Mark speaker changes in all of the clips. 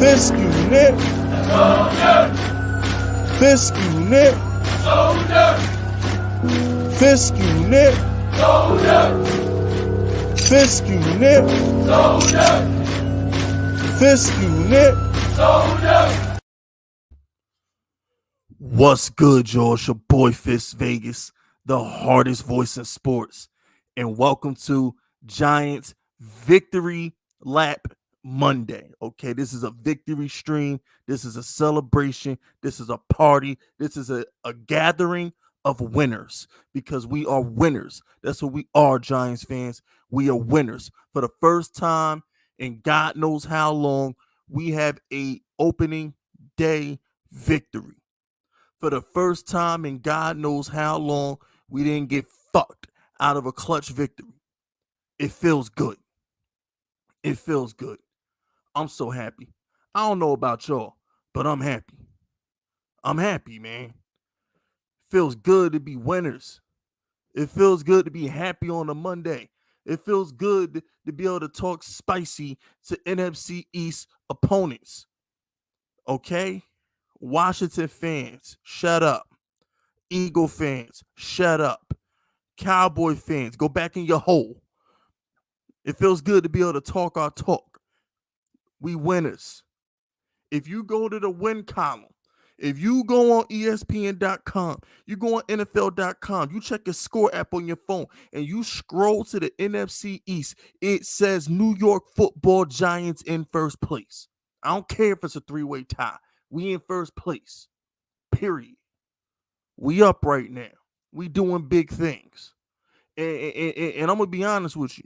Speaker 1: Fisk unit. Soldier. Fisk unit. Soldier. Fisk unit. Soldier. Fisk unit. Soldier. Fisk unit. Soldier. What's good, y'all? It's your boy Fisk Vegas, the hardest voice in sports, and welcome to Giants Victory Lap Monday. Okay, this is a victory stream. This is a celebration. This is a party. This is a gathering of winners because we are winners. That's what we are, Giants fans. We are winners. For the first time in God knows how long, we have a opening day victory. For the first time in God knows how long, we didn't get fucked out of a clutch victory. It feels good. It feels good. I'm so happy. I don't know about y'all, but I'm happy. I'm happy, man. Feels good to be winners. It feels good to be happy on a Monday. It feels good to be able to talk spicy to NFC East opponents. Okay? Washington fans, shut up. Eagle fans, shut up. Cowboy fans, go back in your hole. It feels good to be able to talk our talk. We winners. If you go to the win column, if you go on ESPN.com, you go on NFL.com, you check your score app on your phone, and you scroll to the NFC East, it says New York Football Giants in first place. I don't care if it's a three-way tie. We in first place. Period. We up right now. We doing big things. And I'm going to be honest with you.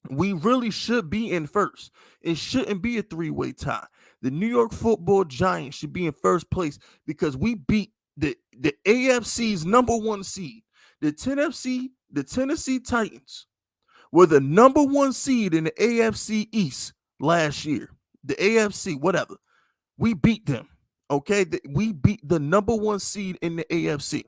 Speaker 1: We really should be in first. It shouldn't be a three-way tie. The New York Football Giants should be in first place because we beat the AFC's number one seed. The Tennessee Titans were the number one seed in the AFC East last year. The AFC, whatever. We beat them. Okay? We beat the number one seed in the AFC.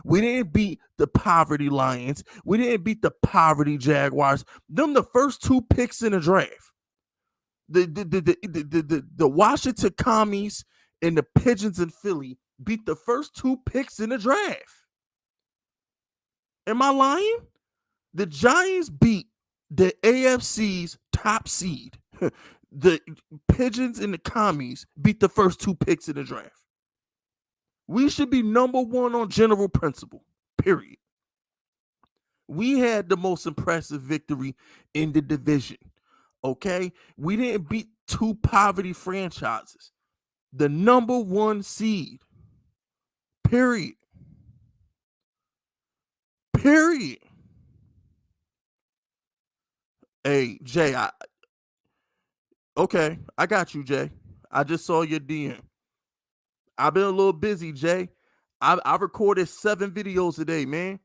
Speaker 1: We didn't beat the poverty Lions. We didn't beat the poverty Jaguars. Them the first two picks in the draft. The Washington Commies and the Pigeons in Philly beat the first two picks in the draft. Am I lying? The Giants beat the AFC's top seed. The Pigeons and the Commies beat the first two picks in the draft. We should be number one on general principle, period. We had the most impressive victory in the division, okay? We didn't beat two poverty franchises. The number one seed, period. Period. Hey, Jay, I got you, Jay. I just saw your DM. I've been a little busy, Jay. I recorded 7 videos today, man.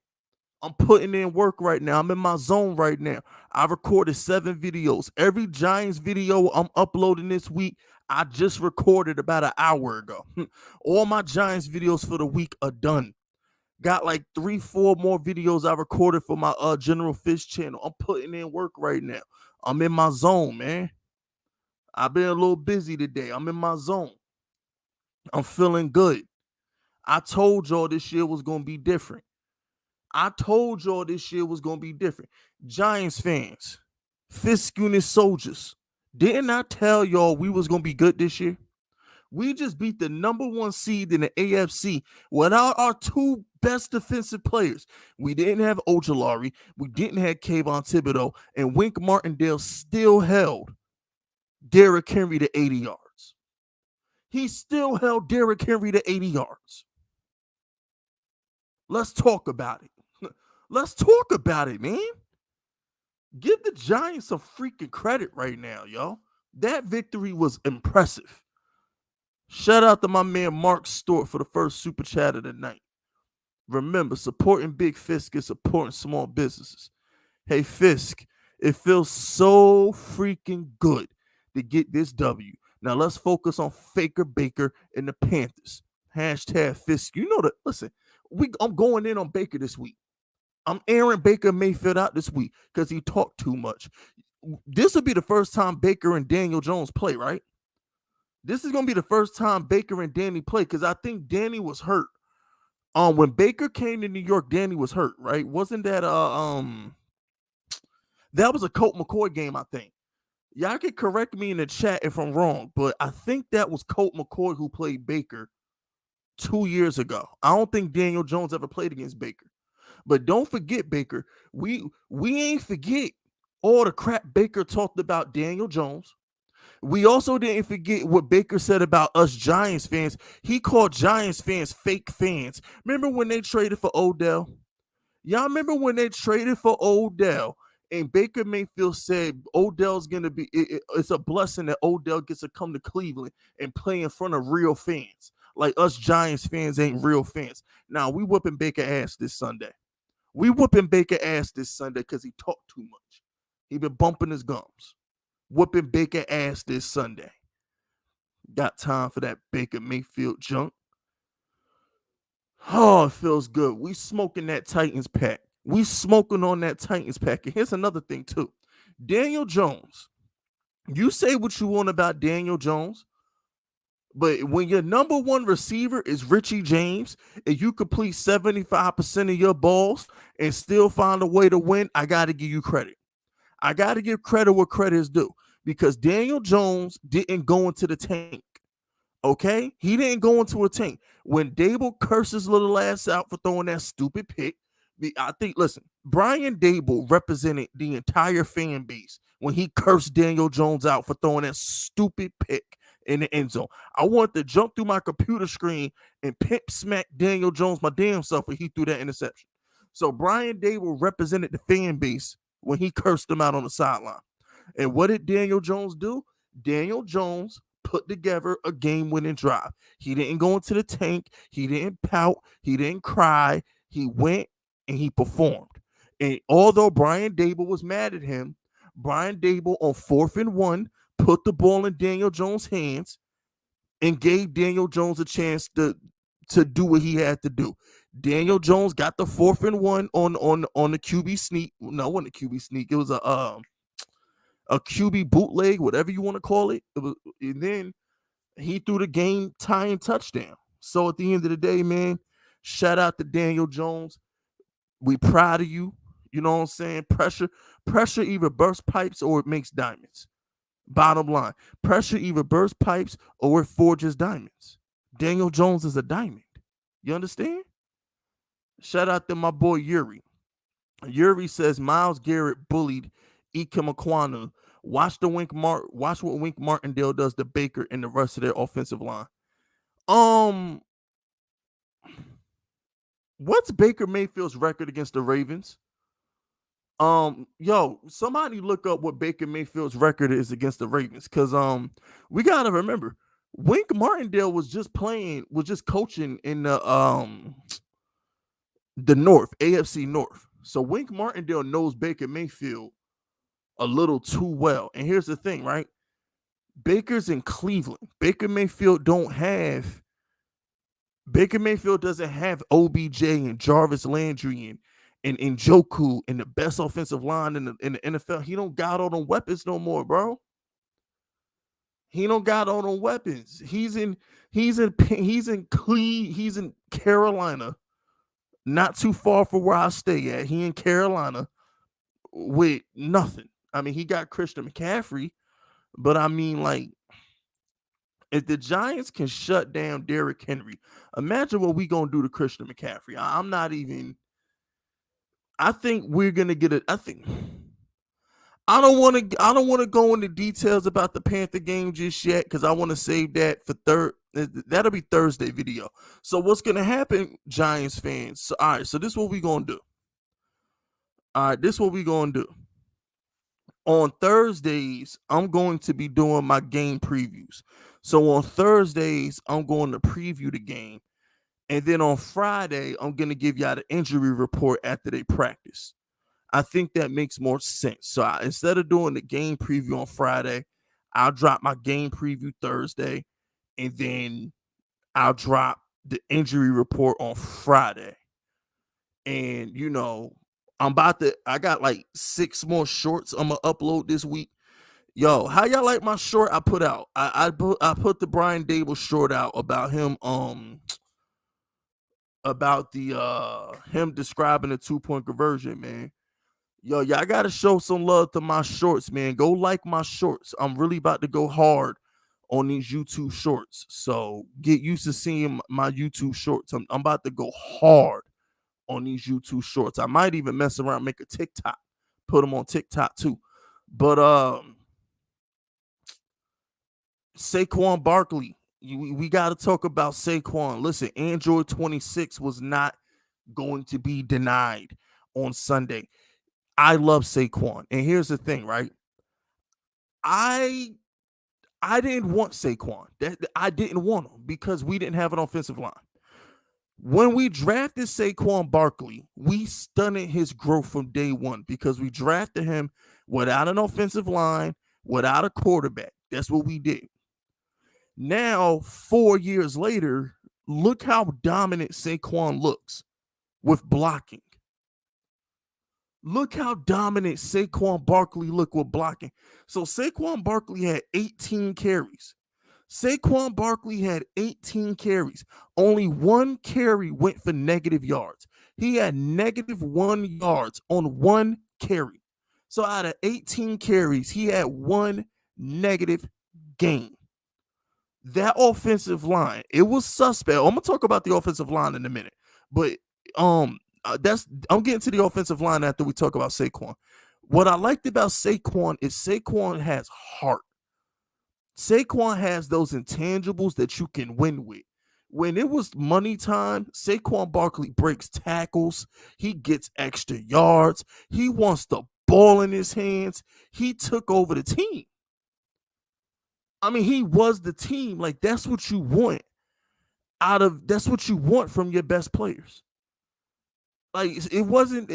Speaker 1: I'm putting in work right now. I'm in my zone right now. I recorded 7 videos. Every Giants video I'm uploading this week, I just recorded about an hour ago. All my Giants videos for the week are done. Got like 3-4 more videos I recorded for my General Fish channel. I'm putting in work right now. I'm in my zone, man. I've been a little busy today. I'm in my zone. I'm feeling good. I told y'all this year was going to be different. Giants fans, Fisk unit soldiers, didn't I tell y'all we was going to be good this year? We just beat the number one seed in the AFC without our 2 best defensive players. We didn't have Ojolari. We didn't have Kayvon Thibodeau. And Wink Martindale still held Derrick Henry to 80 yards. He still held Derrick Henry to 80 yards. Let's talk about it. Let's talk about it, man. Give the Giants some freaking credit right now, y'all. That victory was impressive. Shout out to my man Mark Stewart for the first super chat of the night. Remember, supporting Big Fisk is supporting small businesses. Hey, Fisk, it feels so freaking good to get this W. Now let's focus on Faker Baker and the Panthers. Hashtag Fisk. You know that. Listen, I'm going in on Baker this week. I'm airing Baker Mayfield out this week because he talked too much. This will be the first time Baker and Daniel Jones play, right? This is gonna be the first time Baker and Danny play because I think Danny was hurt. When Baker came to New York, Danny was hurt, right? Wasn't that that was a Colt McCoy game, I think. Y'all can correct me in the chat if I'm wrong, but I think that was Colt McCoy who played Baker 2 years ago. I don't think Daniel Jones ever played against Baker. But don't forget, Baker, we ain't forget all the crap Baker talked about Daniel Jones. We also didn't forget what Baker said about us Giants fans. He called Giants fans fake fans. Remember when they traded for Odell? Y'all remember when they traded for Odell and Baker Mayfield said Odell's going to be, it's a blessing that Odell gets to come to Cleveland and play in front of real fans. Like us Giants fans ain't real fans. Now, we whooping Baker ass this Sunday. We whooping Baker ass this Sunday because he talked too much. He been bumping his gums. Whooping Baker ass this Sunday. Got time for that Baker Mayfield junk. Oh, it feels good. We smoking that Titans pack. We smoking on that Titans pack. And here's another thing too. Daniel Jones. You say what you want about Daniel Jones, but when your number one receiver is Richie James and you complete 75% of your balls and still find a way to win, I got to give you credit. I got to give credit where credit is due because Daniel Jones didn't go into the tank. Okay? He didn't go into a tank. When Dable cursed his little ass out for throwing that stupid pick, I think, listen, Brian Dable represented the entire fan base when he cursed Daniel Jones out for throwing that stupid pick in the end zone. I wanted to jump through my computer screen and pimp smack Daniel Jones my damn self when he threw that interception. So Brian Dable represented the fan base when he cursed him out on the sideline. And what did Daniel Jones do? Daniel Jones put together a game-winning drive. He didn't go into the tank. He didn't pout. He didn't cry. He went and he performed. And although Brian Dable was mad at him, Brian Dable on 4th and 1 put the ball in Daniel Jones' hands and gave Daniel Jones a chance to do what he had to do. Daniel Jones got the 4th and 1 on the QB sneak. No, it wasn't a QB sneak. It was a QB bootleg, whatever you want to call it. And then he threw the game tying touchdown. So at the end of the day, man, shout out to Daniel Jones. We proud of you. You know what I'm saying? Pressure either bursts pipes or it makes diamonds. Bottom line, pressure either bursts pipes or it forges diamonds. Daniel Jones is a diamond. You understand? Shout out to my boy Yuri. Yuri says Myles Garrett bullied Ike Makwana. Watch what Wink Martindale does to Baker and the rest of their offensive line. What's Baker Mayfield's record against the Ravens? Somebody look up what Baker Mayfield's record is against the Ravens, because we gotta remember Wink Martindale was just coaching in the North, AFC North. So Wink Martindale knows Baker Mayfield a little too well. And here's the thing, right? Baker's in Cleveland. Baker Mayfield doesn't have OBJ and Jarvis Landry and Njoku and the best offensive line in the NFL. He don't got all the weapons no more, bro. He don't got all the weapons. He's in Carolina, not too far from where I stay at. He in Carolina with nothing. I mean, he got Christian McCaffrey, but I mean, like, if the Giants can shut down Derrick Henry, imagine what we gonna do to Christian McCaffrey. I think we're gonna get it. I don't want to go into details about the Panther game just yet because I want to save that for that'll be Thursday video. So what's gonna happen, Giants fans? So, all right, so this is what we gonna do. On Thursdays, I'm going to be doing my game previews. So on Thursdays, I'm going to preview the game. And then on Friday, I'm going to give y'all the injury report after they practice. I think that makes more sense. So instead of doing the game preview on Friday, I'll drop my game preview Thursday. And then I'll drop the injury report on Friday. And, you know, I got like 6 more shorts I'm going to upload this week. Yo, how y'all like my short I put out? I put the Brian Dable short out about him about the him describing the 2-point conversion, man. Yo, y'all gotta show some love to my shorts, man. Go like my shorts. I'm really about to go hard on these YouTube shorts. So get used to seeing my YouTube shorts. I'm about to go hard on these YouTube shorts. I might even mess around, make a TikTok, put them on TikTok too. But Saquon Barkley, we got to talk about Saquon. Listen, Android 26 was not going to be denied on Sunday. I love Saquon, and here's the thing, right? I I didn't want Saquon. I didn't want him because we didn't have an offensive line. When we drafted Saquon Barkley, we stunted his growth from day one because we drafted him without an offensive line, without a quarterback. That's what we did. Now, 4 years later, look how dominant Saquon looks with blocking. Look how dominant Saquon Barkley looked with blocking. So Saquon Barkley had 18 carries. Saquon Barkley had 18 carries. Only one carry went for negative yards. He had negative 1 yards on one carry. So out of 18 carries, he had one negative gain. That offensive line, it was suspect. I'm gonna talk about the offensive line in a minute, but I'm getting to the offensive line after we talk about Saquon. What I liked about Saquon is Saquon has heart. Saquon has those intangibles that you can win with. When it was money time, Saquon Barkley breaks tackles. He gets extra yards. He wants the ball in his hands. He took over the team. I mean, he was the team. Like, that's what you want that's what you want from your best players. Like, it wasn't,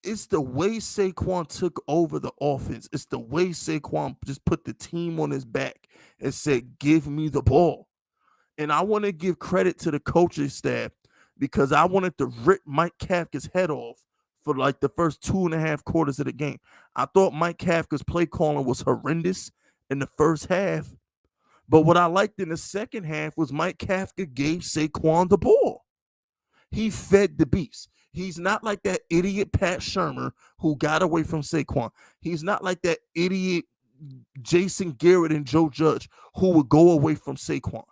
Speaker 1: it's the way Saquon took over the offense. It's the way Saquon just put the team on his back and said, give me the ball. And I want to give credit to the coaching staff because I wanted to rip Mike Kafka's head off for like the first 2.5 quarters of the game. I thought Mike Kafka's play calling was horrendous in the first half. But what I liked in the second half was Mike Kafka gave Saquon the ball. He fed the beast. He's not like that idiot Pat Shurmur who got away from Saquon. He's not like that idiot Jason Garrett and Joe Judge who would go away from Saquon.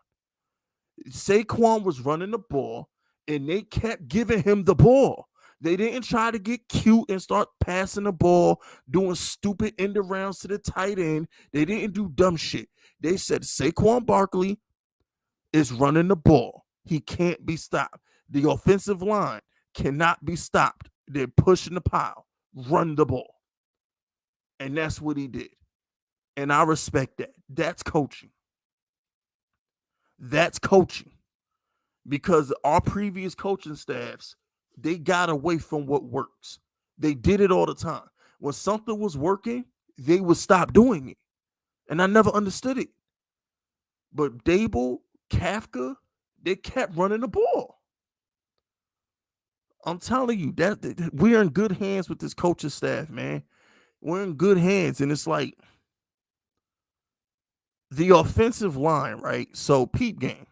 Speaker 1: Saquon was running the ball, and they kept giving him the ball. They didn't try to get cute and start passing the ball, doing stupid end arounds to the tight end. They didn't do dumb shit. They said Saquon Barkley is running the ball. He can't be stopped. The offensive line cannot be stopped. They're pushing the pile. Run the ball. And that's what he did. And I respect that. That's coaching. That's coaching. Because our previous coaching staffs, they got away from what works. They did it all the time. When something was working, they would stop doing it. And I never understood it. But Dable, Kafka, they kept running the ball. I'm telling you that we're in good hands with this coaching staff, man. We're in good hands. And it's like the offensive line, right? So peep game.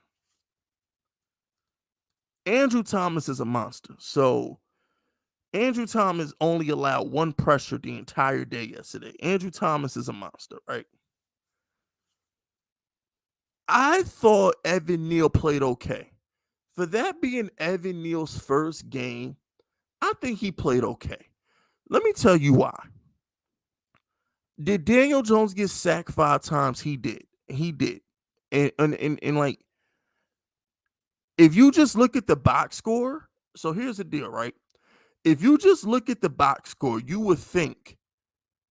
Speaker 1: Andrew Thomas is a monster. So Andrew Thomas only allowed one pressure the entire day yesterday. Andrew Thomas is a monster, right? I thought Evan Neal played okay. For that being Evan Neal's first game, I think he played okay. Let me tell you why. Did Daniel Jones get sacked 5 times? He did. He did. And like, if you just look at the box score, so here's the deal, right? If you just look at the box score, you would think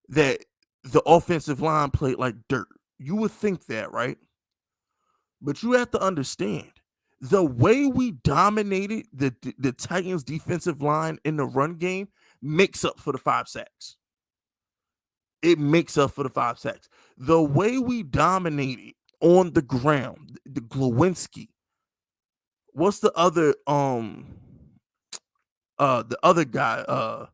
Speaker 1: that the offensive line played like dirt. You would think that, right? But you have to understand the way we dominated the Titans defensive line in the run game makes up for the 5 sacks. It makes up for the 5 sacks. The way we dominated on the ground, the Glowinski. What's the other guy?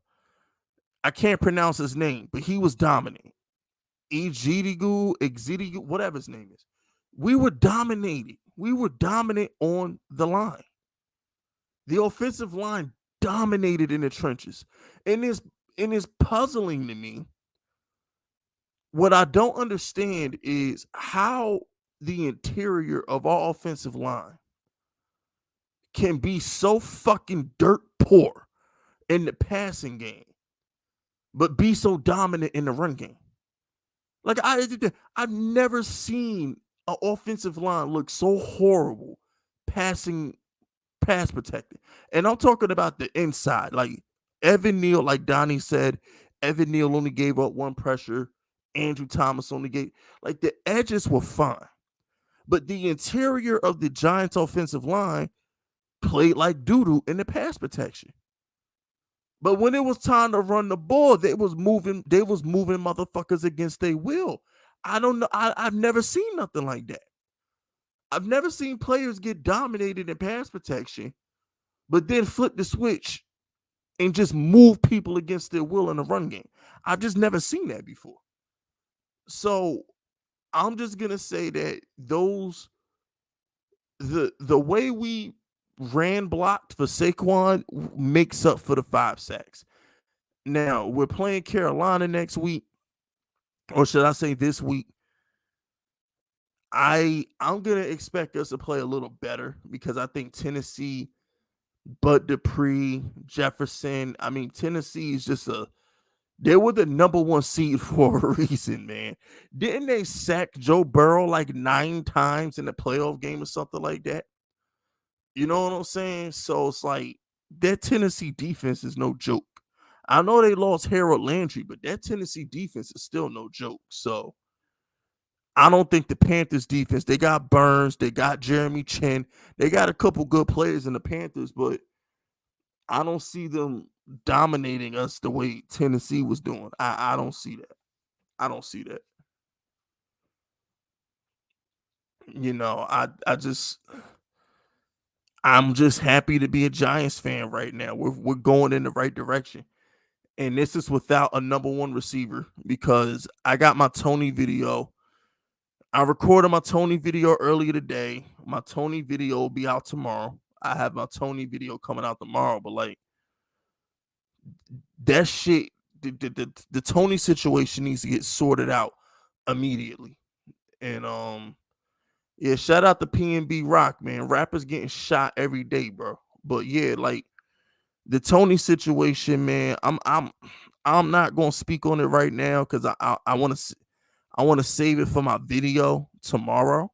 Speaker 1: I can't pronounce his name, but he was dominant. Exidigu, whatever his name is. We were dominated. We were dominant on the line. The offensive line dominated in the trenches. And it's puzzling to me. What I don't understand is how the interior of our offensive line can be so fucking dirt poor in the passing game, but be so dominant in the run game. Like I've never seen an offensive line look so horrible passing pass protected. And I'm talking about the inside. Like Evan Neal, like Donnie said, Evan Neal only gave up one pressure. Andrew Thomas only gave, like, the edges were fine. But the interior of the Giants offensive line played like doo-doo in the pass protection. But when it was time to run the ball, they was moving motherfuckers against their will. I don't know. I've never seen nothing like that. I've never seen players get dominated in pass protection, but then flip the switch and just move people against their will in the run game. I've just never seen that before. So I'm just gonna say that the way we ran blocked for Saquon makes up for the 5 sacks. Now we're playing Carolina next week, or should I say this week. I'm gonna expect us to play a little better because I think Tennessee, Bud Dupree, Jefferson. I mean, Tennessee is just they were the number 1 seed for a reason, man. Didn't they sack Joe Burrow like 9 times in the playoff game or something like that? You know what I'm saying? So it's like that Tennessee defense is no joke. I know they lost Harold Landry, but that Tennessee defense is still no joke. So I don't think the Panthers defense, they got Burns, they got Jeremy Chin, they got a couple good players in the Panthers, but I don't see them dominating us the way Tennessee was doing. I don't see that. I don't see that. You know, I'm just happy to be a Giants fan right now. We're going in the right direction. And this is without a number 1 receiver because I got my Tony video. I recorded my Tony video earlier today. My Tony video will be out tomorrow. I have my Tony video coming out tomorrow, but like that shit, the Tony situation needs to get sorted out immediately. And yeah, shout out to PNB Rock, man. Rappers getting shot every day, bro. But yeah, like the Tony situation, man. I'm not gonna speak on it right now because I want to save it for my video tomorrow.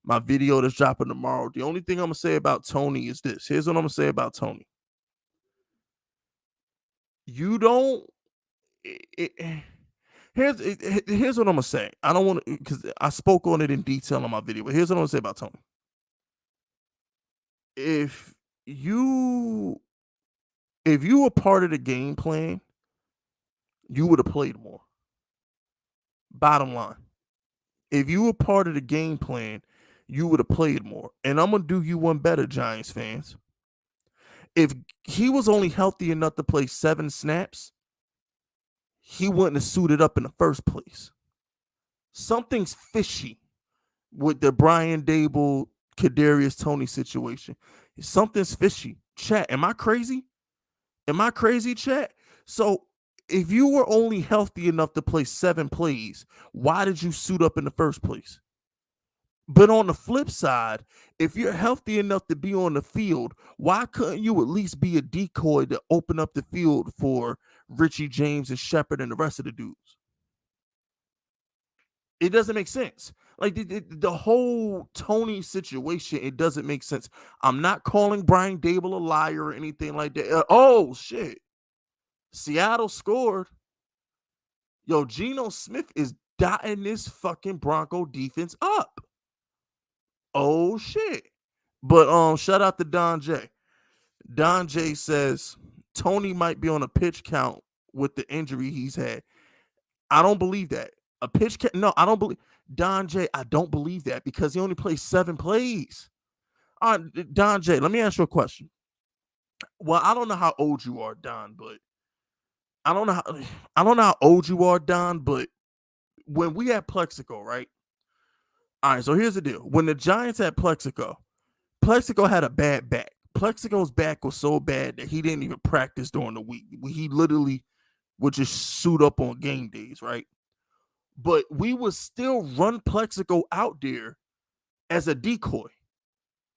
Speaker 1: My video that's dropping tomorrow. The only thing I'm gonna say about Tony is this. Here's what I'm gonna say about Tony. You don't. Here's what I'm gonna say. I don't want to because I spoke on it in detail in my video. But here's what I'm gonna say about Tony. If you were part of the game plan, you would have played more. Bottom line. If you were part of the game plan, you would have played more. And I'm gonna do you one better, Giants fans. If he was only healthy enough to play 7 snaps, he wouldn't have suited up in the first place. Something's fishy with the Brian Dable, Kadarius Tony situation. Something's fishy. Chat, am I crazy? Am I crazy, chat? So if you were only healthy enough to play 7 plays, why did you suit up in the first place? But on the flip side, if you're healthy enough to be on the field, why couldn't you at least be a decoy to open up the field for Richie James and Shepard and the rest of the dudes? It doesn't make sense. Like the whole Tony situation, it doesn't make sense. I'm not calling Brian Dable a liar or anything like that. Oh, shit. Seattle scored. Yo, Geno Smith is dotting this fucking Bronco defense up. Oh, shit. But shout out to Don J. Don J says Tony might be on a pitch count with the injury he's had. I don't believe that. A pitch count? No, I don't believe. Don J, I don't believe that because he only plays 7 plays. All right, Don J, let me ask you a question. Well, I don't know how old you are, Don, but I don't know how old you are, Don, but when we had Plexico, right? All right, so here's the deal. When the Giants had Plexico, Plexico had a bad back. Plexico's back was so bad that he didn't even practice during the week. He literally would just suit up on game days, right? But we would still run Plexico out there as a decoy.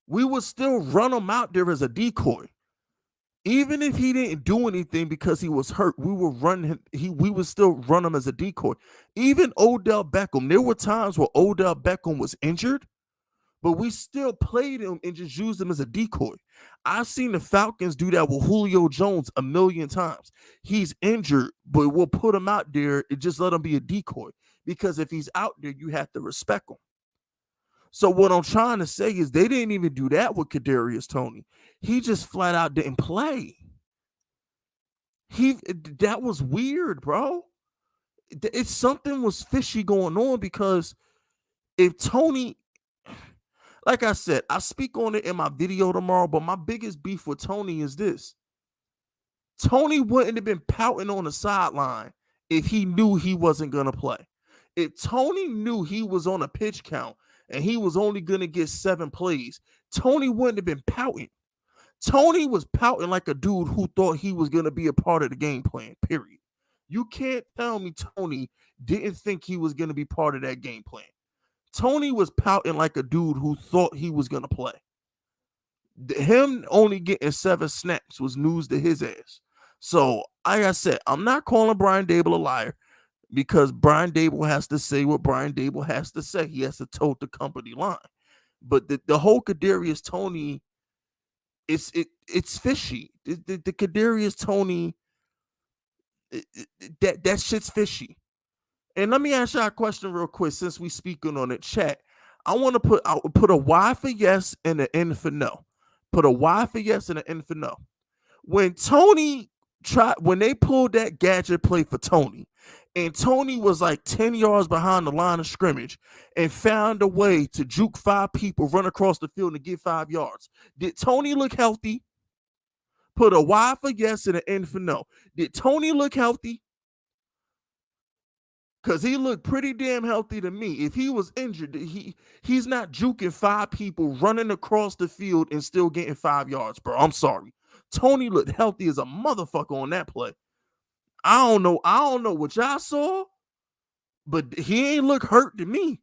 Speaker 1: We would still run him out there as a decoy. Even if he didn't do anything because he was hurt, we would run him. We would still run him as a decoy. Even Odell Beckham, there were times where Odell Beckham was injured, but we still played him and just used him as a decoy. I've seen the Falcons do that with Julio Jones a million times. He's injured, but we'll put him out there and just let him be a decoy. Because if he's out there, you have to respect him. So what I'm trying to say is they didn't even do that with Kadarius Tony. He just flat out didn't play. That was weird, bro. It's something was fishy going on because if Tony, like I said, I speak on it in my video tomorrow, but my biggest beef with Tony is this. Tony wouldn't have been pouting on the sideline if he knew he wasn't going to play. If Tony knew he was on a pitch count and he was only going to get 7 plays, Tony wouldn't have been pouting. Tony was pouting like a dude who thought he was going to be a part of the game plan, period. You can't tell me Tony didn't think he was going to be part of that game plan. Tony was pouting like a dude who thought he was going to play. Him only getting 7 snaps was news to his ass. So, like I said, I'm not calling Brian Daboll a liar because Brian Daboll has to say what Brian Daboll has to say. He has to toe the company line. But the whole Kadarius Tony, it's fishy. The Kadarius Tony, that shit's fishy. And let me ask y'all a question real quick since we speaking on it. Chat. I want to put a Y for yes and an N for no. Put a Y for yes and an N for no. When they pulled that gadget play for Tony, and Tony was like 10 yards behind the line of scrimmage and found a way to juke 5 people, run across the field and get 5 yards. Did Tony look healthy? Put a Y for yes and an N for no. Did Tony look healthy? Because he looked pretty damn healthy to me. If he was injured, he's not juking 5 people, running across the field and still getting 5 yards, bro. I'm sorry. Tony looked healthy as a motherfucker on that play. I don't know what y'all saw, but he ain't look hurt to me.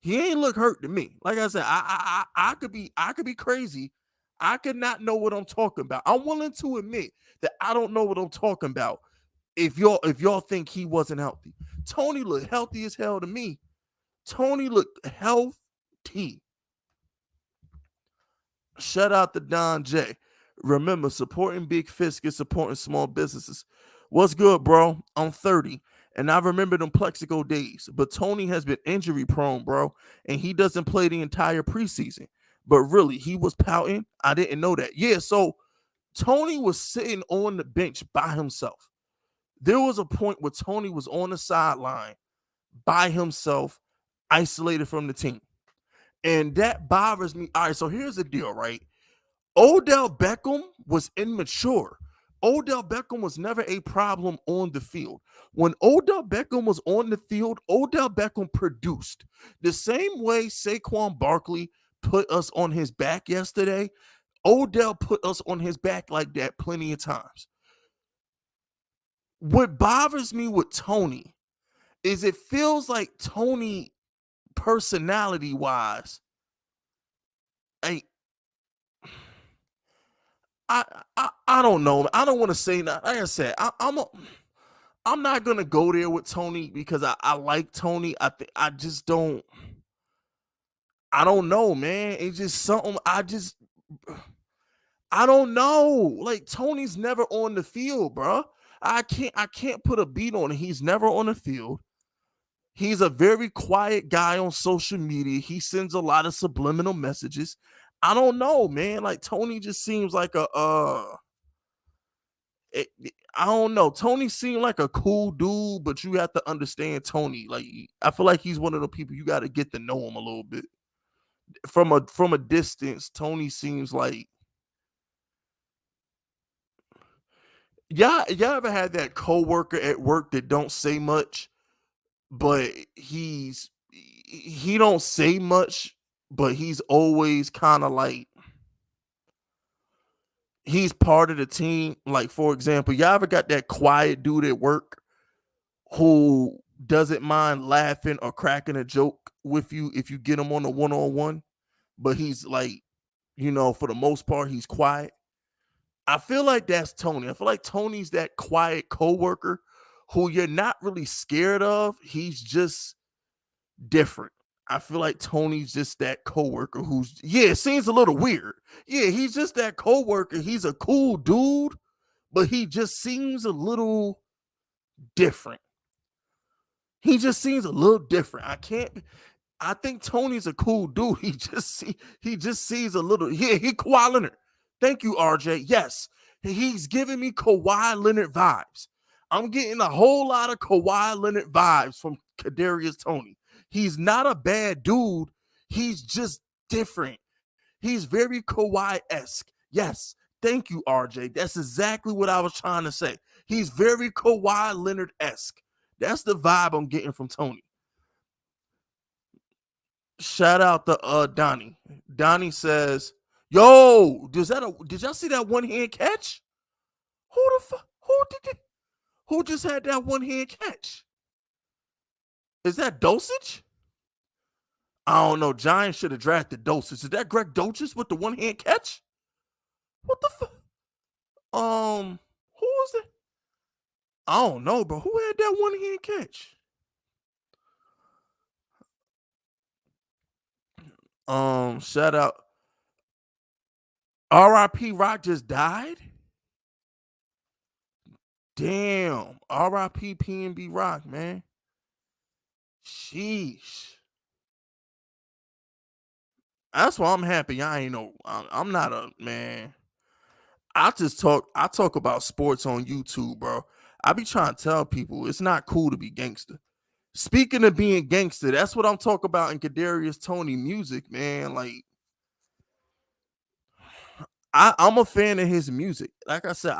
Speaker 1: Like I said, I could be crazy. I could not know what I'm talking about. I'm willing to admit that I don't know what I'm talking about. If y'all think he wasn't healthy. Tony looked healthy as hell to me. Tony looked healthy. Shout out to Don J. Remember, supporting Big Fisk is supporting small businesses. What's good, bro? I'm 30, and I remember them Plexico days. But Tony has been injury prone, bro, and he doesn't play the entire preseason. But really, he was pouting. I didn't know that. Yeah, so Tony was sitting on the bench by himself. There was a point where Tony was on the sideline by himself, isolated from the team. And that bothers me. All right, so here's the deal, right? Odell Beckham was immature. Odell Beckham was never a problem on the field. When Odell Beckham was on the field, Odell Beckham produced. The same way Saquon Barkley put us on his back yesterday, Odell put us on his back like that plenty of times. What bothers me with Tony is it feels like Tony, personality-wise, I don't know. I don't want to say that. Like I said, I'm not gonna go there with Tony because I like Tony. I just don't. I don't know, man. It's just something. I don't know. Like Tony's never on the field, bro. I can't put a beat on it. He's never on the field. He's a very quiet guy on social media. He sends a lot of subliminal messages. I don't know, man. Like Tony just seems like I don't know. Tony seemed like a cool dude, but you have to understand Tony. Like I feel like he's one of the people you got to get to know him a little bit. From a distance, Tony seems like y'all ever had that coworker at work that don't say much, but he don't say much, but he's always kind of like he's part of the team. Like, for example, y'all ever got that quiet dude at work who doesn't mind laughing or cracking a joke with you if you get him on a one-on-one, but he's like, for the most part, he's quiet. I feel like that's Tony. I feel like Tony's that quiet coworker who you're not really scared of. He's just different. I feel like Tony's just that coworker who's it seems a little weird. Yeah, he's just that coworker. He's a cool dude, but he just seems a little different. He just seems a little different. I think Tony's a cool dude. He just sees a little. Yeah, he Kawhi Leonard. Thank you, RJ. Yes, he's giving me Kawhi Leonard vibes. I'm getting a whole lot of Kawhi Leonard vibes from Kadarius Tony. He's not a bad dude. He's just different. He's very Kawhi-esque. Yes, thank you, RJ. That's exactly what I was trying to say. He's very Kawhi Leonard-esque. That's the vibe I'm getting from Tony. Shout out to Donnie. Donnie says, "Yo, did y'all see that one hand catch? Who the fuck? Who just had that one hand catch? Is that Dosage? I don't know. Giants should have drafted Dosage. Is that Greg Dulcich with the one hand catch? What the fuck? Who was it? I don't know, bro. Who had that one hand catch? Shout out. R.I.P. Rock just died? Damn. R.I.P. PNB Rock, man. Sheesh. That's why I'm happy. I ain't know. I'm not a man. I talk about sports on YouTube, bro. I be trying to tell people it's not cool to be gangster. Speaking of being gangster, that's what I'm talking about in Kadarius Tony music, man. Like, I'm a fan of his music. Like I said,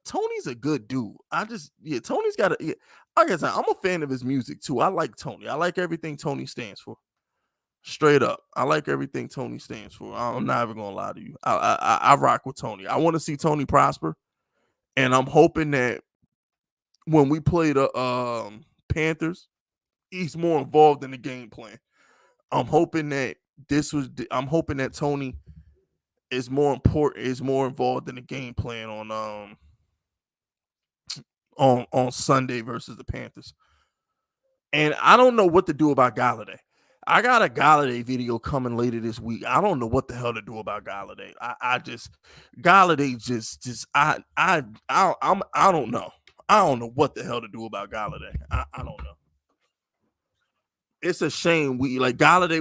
Speaker 1: Tony's a good dude. Tony's got like I said, I'm a fan of his music too. I like Tony. I like everything Tony stands for. Straight up, I like everything Tony stands for. I'm not even gonna lie to you. I rock with Tony. I want to see Tony prosper, and I'm hoping that when we play the Panthers, he's more involved in the game plan. I'm hoping that Tony is more involved in the game plan on Sunday versus the Panthers. And I don't know what to do about Galladay. I got a Galladay video coming later this week. I don't know what the hell to do about Galladay. I don't know. I don't know what the hell to do about Galladay. I don't know. It's a shame. Galladay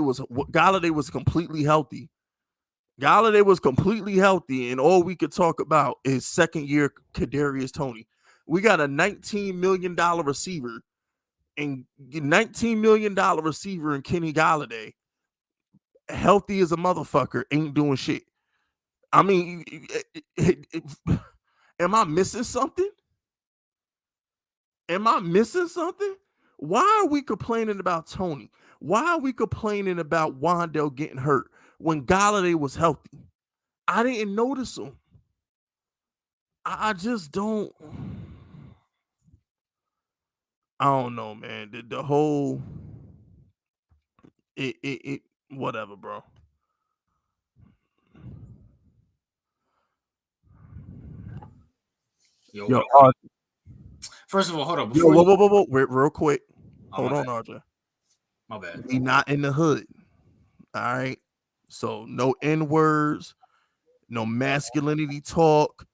Speaker 1: was completely healthy. Galladay was completely healthy, and all we could talk about is second year Kadarius Tony. We got a $19 million receiver and $19 million receiver in Kenny Galladay, healthy as a motherfucker, ain't doing shit. I mean, am I missing something? Why are we complaining about Tony? Why are we complaining about Wandale getting hurt when Galladay was healthy? I didn't notice him. I just don't. I don't know, man. The whole it whatever, bro.
Speaker 2: Yo, first of all, hold up.
Speaker 1: Whoa. Real quick. Hold on, RJ.
Speaker 2: My bad.
Speaker 1: We not in the hood. All right. So no N-words, no masculinity talk,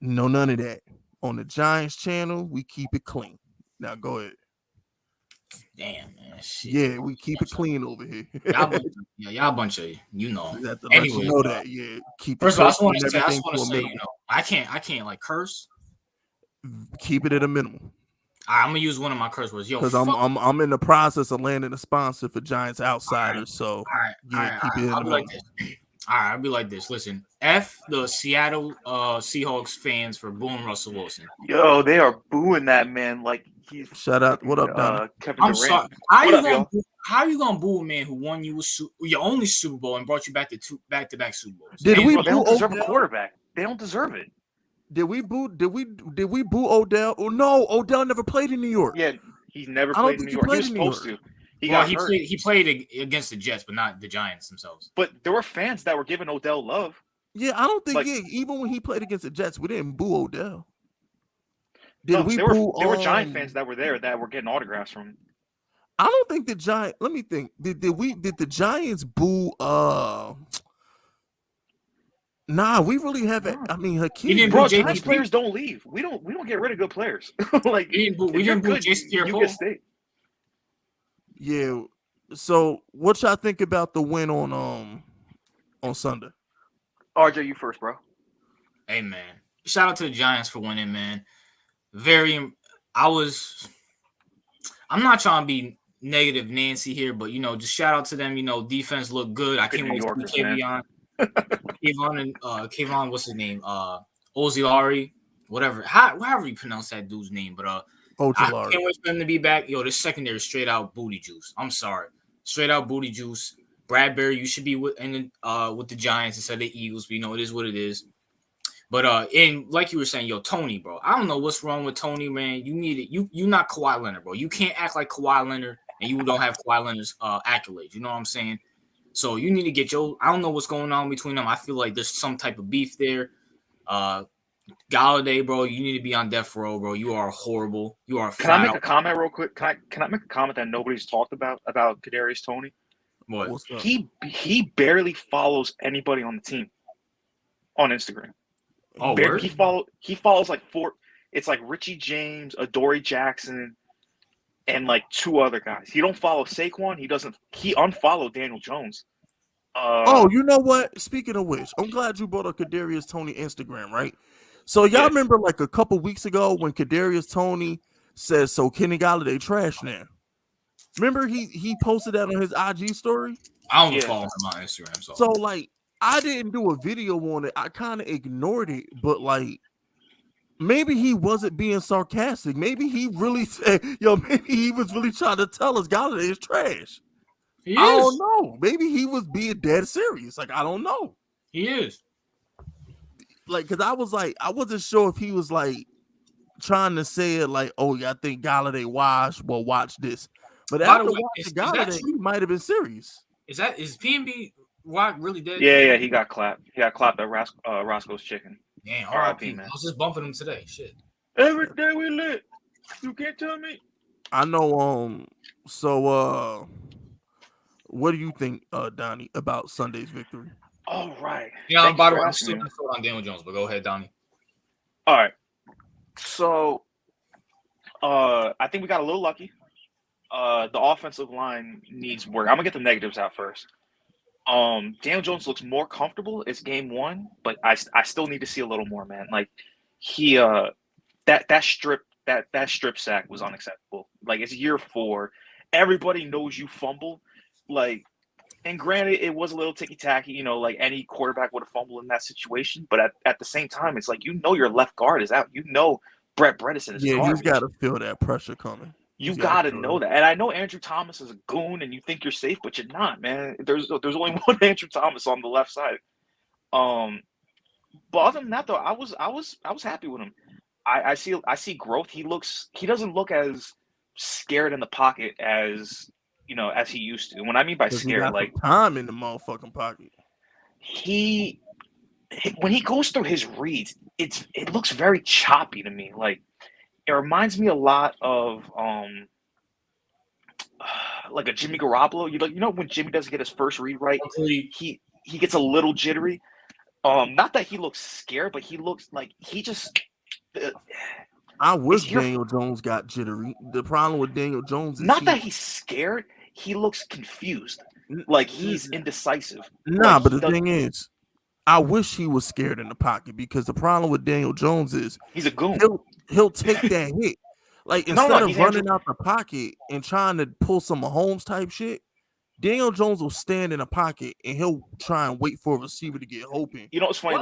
Speaker 1: no none of that. On the Giants channel, we keep it clean. Now go ahead.
Speaker 2: Damn, man. Shit.
Speaker 1: Yeah, we keep it clean over here.
Speaker 2: y'all bunch of
Speaker 1: Anyway, you know that. Yeah, keep
Speaker 2: first
Speaker 1: it.
Speaker 2: First of all, I just want to say, I can't like curse.
Speaker 1: Keep it at a minimum.
Speaker 2: I'm gonna use one of my curse words,
Speaker 1: because I'm in the process of landing a sponsor for Giants Outsiders. So keep it in the minimum.
Speaker 2: I'll be like this. Listen, F the Seattle Seahawks fans for booing Russell Wilson.
Speaker 3: Yo, they are booing that man like
Speaker 1: Shout out. What up, Donnie?
Speaker 3: Kevin
Speaker 2: I'm
Speaker 3: Durant.
Speaker 2: sorry. How you gonna boo a man who won you your only Super Bowl and brought you back to back-to-back Super Bowls?
Speaker 1: Did we?
Speaker 3: They don't deserve a quarterback. They don't deserve it.
Speaker 1: Did we boo? Did we boo Odell? Oh no, Odell never played in New York.
Speaker 3: Yeah, he's never played in New York. He was supposed to.
Speaker 2: He played against the Jets, but not the Giants themselves.
Speaker 3: But there were fans that were giving Odell love.
Speaker 1: Yeah, I don't think even when he played against the Jets, we didn't boo Odell.
Speaker 3: There were Giant fans that were there that were getting autographs from him.
Speaker 1: I don't think the Giants. Let me think. Did the Giants boo? Nah, we really haven't. I mean, Hakeem.
Speaker 3: Bro, Giants players don't leave. We don't get rid of good players. Like
Speaker 2: we didn't boo Jason Pierre-Paul.
Speaker 1: Yeah. So, what y'all think about the win on Sunday?
Speaker 3: RJ, you first, bro.
Speaker 2: Hey man, shout out to the Giants for winning, man. I'm not trying to be negative Nancy here, but just shout out to them. Defense looked good. I can't wait to see Kayvon. Kayvon, what's his name? Ozilari, whatever. However you pronounce that dude's name, but
Speaker 1: Ojulari.
Speaker 2: I can't wait for them to be back. This secondary is straight out booty juice. I'm sorry, straight out booty juice. Bradbury, you should be with the Giants instead of the Eagles. But it is what it is. But and like you were saying, Tony, bro, I don't know what's wrong with Tony, man. You need it. You not Kawhi Leonard, bro. You can't act like Kawhi Leonard and you don't have Kawhi Leonard's accolades. You know what I'm saying? So you need to get I don't know what's going on between them. I feel like there's some type of beef there. Galladay, bro, you need to be on death row, bro. You are horrible. You are.
Speaker 3: Can I make a comment real quick? Can I make a comment that nobody's talked about Kadarius Tony?
Speaker 2: What?
Speaker 3: He barely follows anybody on the team on Instagram.
Speaker 2: Oh,
Speaker 3: he follows like 4. It's like Richie James, Adoree Jackson, and like 2 other guys. He don't follow Saquon. He unfollowed Daniel Jones.
Speaker 1: You know what? Speaking of which, I'm glad you brought up Kadarius Tony Instagram, right? So y'all remember like a couple weeks ago when Kadarius Tony says, "So Kenny Galladay trash now." Remember he posted that on his IG story?
Speaker 2: I don't follow him on Instagram.
Speaker 1: So like I didn't do a video on it. I kind of ignored it, but like maybe he wasn't being sarcastic. Maybe he really said, maybe he was really trying to tell us Galladay is trash. I don't know. Maybe he was being dead serious. Like, I don't know.
Speaker 2: He is.
Speaker 1: Like, because I was like, I wasn't sure if he was like trying to say it like, oh, yeah, I think Galladay washed. Well, watch this. But after watching Galladay, he might have been serious.
Speaker 2: Is PNB Watt really dead?
Speaker 3: Yeah, he got clapped. He got clapped at Roscoe's Chicken.
Speaker 2: Damn, R.I.P. man. I was just bumping him today. Shit.
Speaker 3: Every day we lit. You can't tell me.
Speaker 1: I know. So, what do you think, Donnie, about Sunday's victory?
Speaker 3: All right.
Speaker 2: Yeah, by the way, I'm still on Daniel Jones, but go ahead, Donnie.
Speaker 3: All right. So, I think we got a little lucky. The offensive line needs work. I'm gonna get the negatives out first. Daniel Jones looks more comfortable. It's game 1, but I still need to see a little more, man. Like he that strip sack was unacceptable. Like it's year 4. Everybody knows you fumble. Like, and granted, it was a little ticky-tacky, like any quarterback would have fumbled in that situation. But at the same time, it's like your left guard is out. Brett Bredesen is garbage.
Speaker 1: He's got to feel that pressure coming.
Speaker 3: You got to know that. And I know Andrew Thomas is a goon and you think you're safe, but you're not, man. There's only one Andrew Thomas on the left side. But other than that, though, I was happy with him. I see growth. He doesn't look as scared in the pocket as he used to. When I mean by scared, like
Speaker 1: time in the motherfucking pocket.
Speaker 3: When he goes through his reads, it looks very choppy to me. Like it reminds me a lot of like a Jimmy Garoppolo. When Jimmy doesn't get his first read right, he gets a little jittery. Not that he looks scared, but he looks like he just.
Speaker 1: I wish Daniel Jones got jittery. The problem with Daniel Jones is
Speaker 3: that he's scared. He looks confused, like he's indecisive.
Speaker 1: Nah, but the thing is, I wish he was scared in the pocket because the problem with Daniel Jones is
Speaker 3: he's a goon.
Speaker 1: He'll take that hit. Like instead of running out the pocket and trying to pull some Mahomes type shit, Daniel Jones will stand in a pocket and he'll try and wait for a receiver to get open.
Speaker 3: You know what's funny?